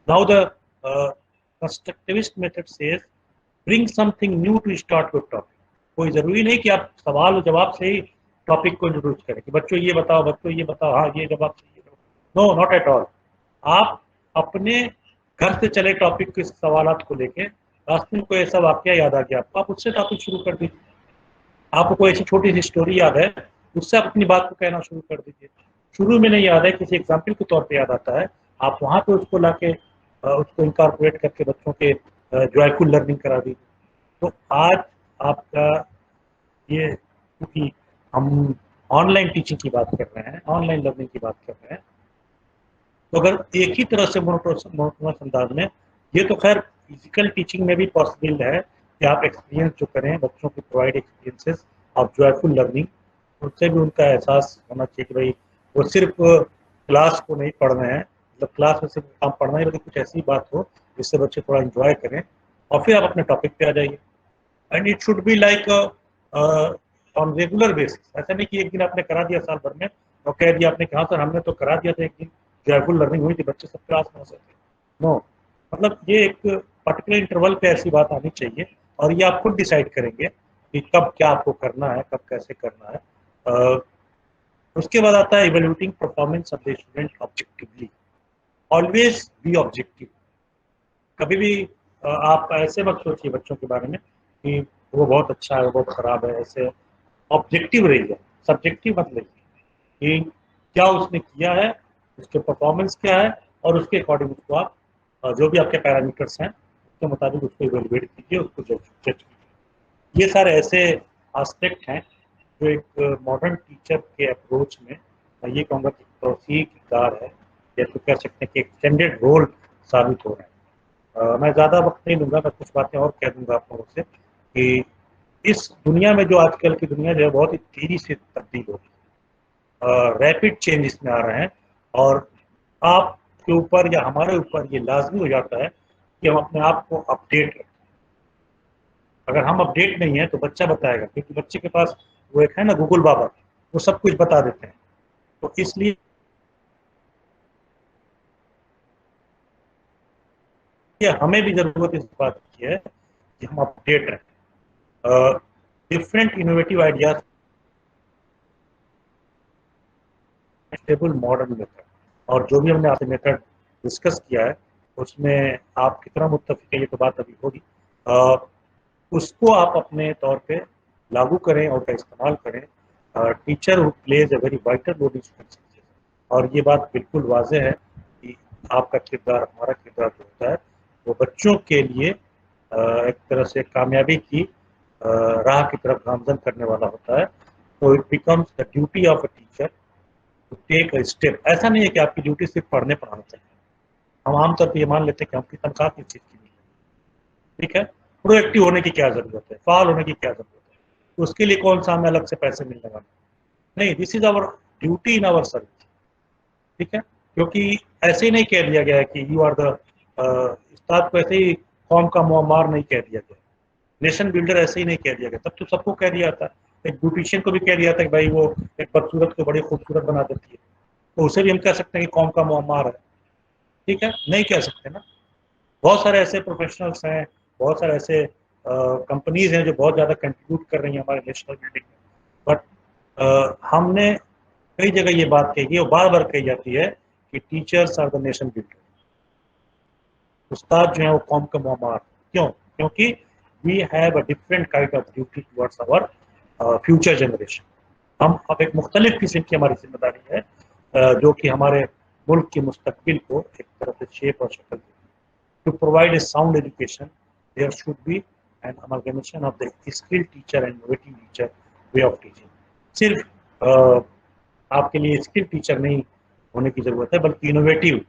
Now the constructivist method says bring something new to start your topic. कोई ज़रूरी नहीं कि आप सवाल और जवाब से ही टॉपिक को इंट्रोड्यूस करें कि बच्चों ये बताओ, बच्चों ये बताओ, हाँ ये जवाब चाहिए। No, not at all. आप अपने घर से चले टॉपिक के सवालात को लेके, रास्ते में कोई ऐसा वाकया याद आ गया आपको, आप उससे टॉपिक शुरू कर दीजिए। आपको कोई ऐसी छोटी सी स्टोरी याद है, उससे आप अपनी बात को कहना शुरू कर दीजिए। शुरू में नहीं याद है, किसी एग्जाम्पल के तौर पे याद आता है, आप वहाँ पे उसको लाके उसको इनकॉर्पोरेट करके बच्चों के जॉयफुल लर्निंग करा दीजिए। तो आज आपका ये, क्योंकि हम ऑनलाइन टीचिंग की बात कर रहे हैं, ऑनलाइन लर्निंग की बात कर रहे हैं, तो अगर एक ही तरह से मोनोटोनस अंदाज में, ये तो खैर फिजिकल टीचिंग में भी पॉसिबल है कि आप एक्सपीरियंस जो करें बच्चों की, provide experiences of joyful learning, उससे भी उनका एहसास होना चाहिए कि भाई वो सिर्फ क्लास को नहीं पढ़ रहे हैं, मतलब क्लास में सिर्फ काम पढ़ना ही, बल्कि कुछ ऐसी बात हो जिससे बच्चे थोड़ा इंजॉय करें और फिर आप अपने टॉपिक पे आ जाइए। And it should be like on regular basis. ऐसा नहीं कि एक दिन आपने करा दिया साल भर में और कह दिया आपने कहा सर हमने तो करा दिया था एक दिन, जॉयफुल लर्निंग हुई थी, बच्चे सब क्लास में हो सकते। नो, मतलब ये एक पर्टिकुलर इंटरवल पे ऐसी बात आनी चाहिए और ये आप खुद डिसाइड करेंगे कि कब क्या आपको करना है, कब कैसे करना है। उसके बाद आता है evaluating performance of the student objectively. Always be objective. कभी भी आप ऐसे मत सोचिए बच्चों के बारे में कि वो बहुत अच्छा है, वो बहुत खराब है। ऐसे ऑब्जेक्टिव रहिए, सब्जेक्टिव मत रहिए कि क्या उसने किया है, उसके परफॉर्मेंस क्या है, और उसके अकॉर्डिंग उसको आप जो भी आपके पैरामीटर्स हैं उसके मुताबिक उसको इवेलुएट कीजिए, उसको जज कीजिए। ये सारे ऐसे एस्पेक्ट हैं जो एक मॉडर्न टीचर के अप्रोच में मैं ये कहूँगा कि तौसीह की कार है, या तो कह सकते हैं कि एक्सटेंडेड रोल साबित हो रहा है। मैं ज़्यादा वक्त नहीं लूँगा, मैं कुछ बातें और कह दूँगा आप लोगों से कि इस दुनिया में जो आजकल की दुनिया जो है बहुत ही तेज़ी से तब्दील हो रही है, रैपिड चेंज इसमें आ रहे हैं, और आपके ऊपर या हमारे ऊपर ये लाजमी हो जाता है कि हम अपने आप को अपडेट रखें। अगर हम अपडेट नहीं है तो बच्चा बताएगा, क्योंकि बच्चे के पास वो एक है ना गूगल बाबा, वो सब कुछ बता देते हैं। तो इसलिए हमें भी जरूरत इस बात की है कि हम अपडेट रहें, different innovative ideas, stable modern method, और जो भी हमने आपसे मेथड डिस्कस किया है उसमें आप कितना मुत्तफिक है ये तो बात अभी होगी, उसको आप अपने तौर पे लागू करें और उसका इस्तेमाल करें। Teacher who plays a very vital role in success, और ये बात बिल्कुल वाज़ेह है कि आपका किरदार, हमारा किरदार जो होता है वो बच्चों के लिए एक तरह से कामयाबी की राह की तरफ गामजन करने वाला होता है। तो it becomes the duty of a teacher to take a step. ऐसा नहीं है कि आपकी ड्यूटी सिर्फ पढ़ने पढ़ाना चाहिए, हम आमतौर पर ये मान लेते हैं कि हमकी तनख्वाह किस चीज़ की नहीं है, ठीक है। प्रोएक्टिव होने की क्या ज़रूरत है, फाल होने की क्या ज़रूरत है, उसके लिए कौन सा हमें अलग से पैसे मिलने वाले नहीं। This is our duty in our service, ठीक है। क्योंकि ऐसे ही नहीं कह दिया गया है कि यू आर द उस्ताद को ऐसे ही कौम का मुअम्मार नहीं कह दिया गया, नेशन बिल्डर ऐसे ही नहीं कह दिया गया, तब तो सबको कह दिया था। एक ब्यूटिशियन को भी कह दिया था कि भाई वो एक बदसूरत को बड़ी खूबसूरत बना देती है, तो उसे भी हम कह सकते हैं कि कौम का मुअम्मार है, ठीक है। नहीं कह सकते ना। बहुत सारे ऐसे प्रोफेशनल्स हैं, बहुत सारे ऐसे कंपनीज हैं जो बहुत ज़्यादा कंट्रीब्यूट कर रही हैं हमारे नेशनल बिल्डिंग में, बट हमने कई जगह ये बात कही है और बार बार कही जाती है कि teachers are the nation builder, उस्ताद जो है वो कौम का मुअम्मार। क्यों? क्योंकि we have a different kind of duty towards our future generation. हम अब एक मुख्तलिफ किस्म की हमारी जिम्मेदारी है जो कि हमारे मुल्क के मुस्तकबिल को एक तरह से शेप और शक्ल देती है। To provide a sound education, there should be an amalgamation of the skilled teacher and innovative teacher way of teaching. सिर्फ आपके लिए स्किल टीचर नहीं होने की जरूरत है, बल्कि innovative,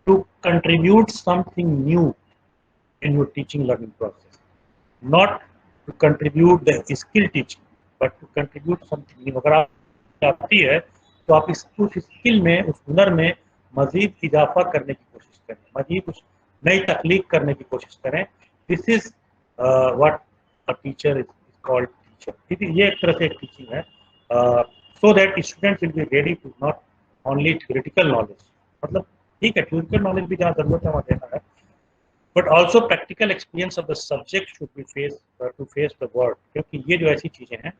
to contribute something new in your teaching learning process, not to contribute the skill teaching but to contribute something new. अगर आप आती है तो आप उस स्किल में, उस हुनर में मजीद इजाफा करने की कोशिश करें, मजीद कुछ नई तख्लीक करने की कोशिश करें। This is what a teacher is called teacher, ठीक है। ये एक तरह से एक टीचिंग है, so that students will be ready to not only theoretical knowledge, मतलब ठीक है थ्योरेटिकल नॉलेज भी जहाँ जरूरत है वहाँ देना है, but also practical experience of the subject should be face to face the world. क्योंकि ये जो ऐसी चीज़ें हैं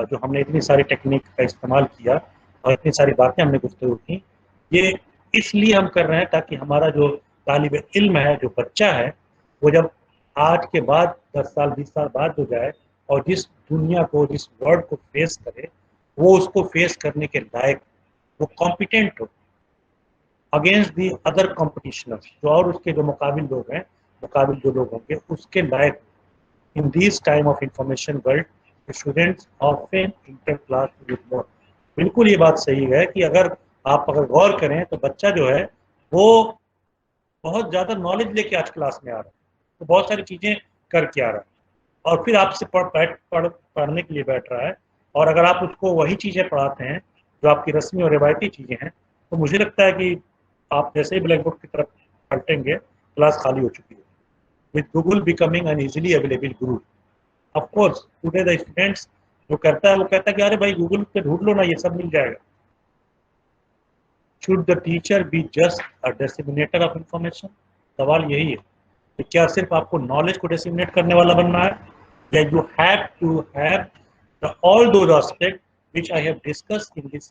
जो हमने इतनी सारी टेक्निक का इस्तेमाल किया और इतनी सारी बातें हमने गुफ्तगू की, ये इसलिए हम कर रहे हैं ताकि हमारा जो तालिब इल्म है, जो बच्चा है, वो जब आज के बाद 10 साल 20 साल बाद जो जाए और जिस दुनिया को, जिस वर्ल्ड को फेस करे, वो उसको फेस करने के लायक, वो कॉम्पिटेंट हो अगेंस्ट दी अदर कॉम्पिटिशनर्स, जो और उसके जो मुकाबिल लोग हैं, मुकाबिल जो लोग होंगे उसके लायक। In this time of information world students often inter class with more. बिल्कुल ये बात सही है कि अगर गौर करें तो बच्चा जो है वो बहुत ज़्यादा नॉलेज लेके आज क्लास में आ रहा है, तो बहुत सारी चीज़ें करके आ रहा है, और फिर आपसे पढ़ने के लिए बैठ रहा है, और अगर आप उसको वही चीज़ें पढ़ाते हैं जो आपकी रस्मी और रिवायती चीज़ें हैं, तो मुझे लगता है कि आप जैसे ही ब्लैक बोर्ड की तरफ पलटेंगे क्लास खाली हो चुकी है। With Google becoming an easily available guru, of course today the students जो करता है वो कहता है कि अरे भाई गूगल पे ढूंढ लो ना, ये सब मिल जाएगा। Should the teacher be just a disseminator of information? सवाल यही है कि क्या सिर्फ आपको नॉलेज को डिसेमिनेट करने वाला बनना है, या you have to have all those aspect which I have discussed in this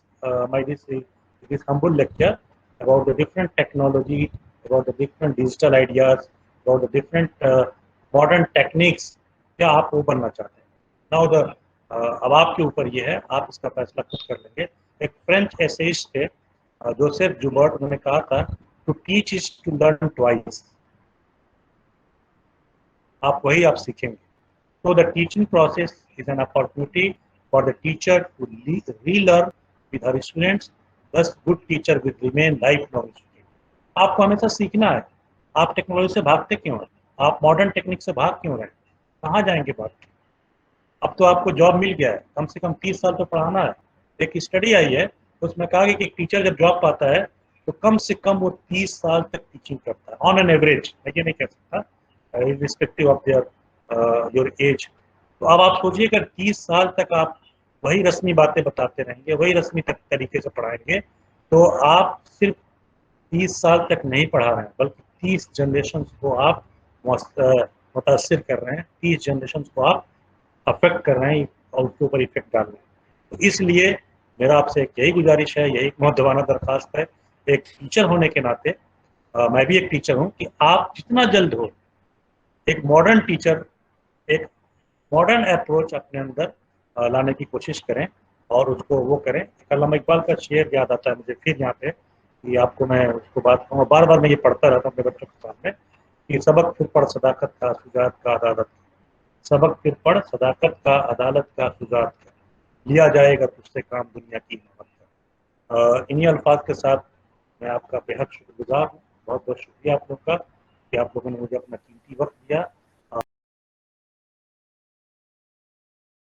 this humble lecture about the different technology, about the different digital ideas, about the different modern techniques. क्या आप वो बनना चाहते हैं? Now the अब आपके ऊपर ये है, आप इसका फैसला खुद कर लेंगे। एक फ्रेंच एसेइस्ट थे जोसेफ जुबर्ट, उन्होंने कहा था to teach is to learn twice. आप वही आप सीखेंगे। So the teaching process is an opportunity for the teacher to relearn with her students. Thus, good teacher will remain lifelong student. आपको हमेशा सीखना है। आप टेक्नोलॉजी से भागते क्यों हैं? आप मॉडर्न टेक्निक से भाग क्यों रहे हैं? कहाँ जाएंगे बात? अब तो आपको जॉब मिल गया है, कम से कम 30 साल तो पढ़ाना है। एक स्टडी आई है उसमें कहा गया कि एक टीचर जब जॉब पाता है तो कम से कम वो 30 साल तक टीचिंग करता है ऑन एन एवरेज। मैं ये नहीं कह सकता respective of their your age. तो अब आप सोचिए अगर 30 साल तक आप वही रस्मी बातें बताते रहेंगे, वही रस्मी तरीके से पढ़ाएंगे, तो आप सिर्फ 30 साल तक नहीं पढ़ा रहे हैं बल्कि 30 जनरेशन को आप मुतासिर कर रहे हैं, 30 जनरेशन को आप अफेक्ट कर रहे हैं और उसके ऊपर इफेक्ट डाल रहे हैं। तो इसलिए मेरा आपसे एक यही गुजारिश है, यही मुद्दवाना दरख्वास्त है एक टीचर होने के नाते, मैं भी एक टीचर हूँ, कि आप जितना जल्द हो एक मॉडर्न टीचर, एक मॉडर्न अप्रोच अपने अंदर लाने की कोशिश करें और उसको वो करें। अल्लामा इकबाल का शेर याद आता है मुझे फिर यहाँ पे, कि आपको मैं उसको बात कहूँगा, बार बार मैं ये पढ़ता रहता हूँ अपने बच्चों के सामने, कि सबक फिर पढ़ सदाकत का, शुजाअत का, अदालत का। सबक फिर पढ़ सदाकत का, अदालत का, शुजाअत का, लिया जाएगा तुझसे काम दुनिया की हिम्मत का। इन्हीं अल्फाज के साथ मैं आपका बेहद शुक्रगुजार हूँ। बहुत बहुत शुक्रिया आप लोग का कि आप लोगों ने मुझे अपना कीमती वक्त दिया।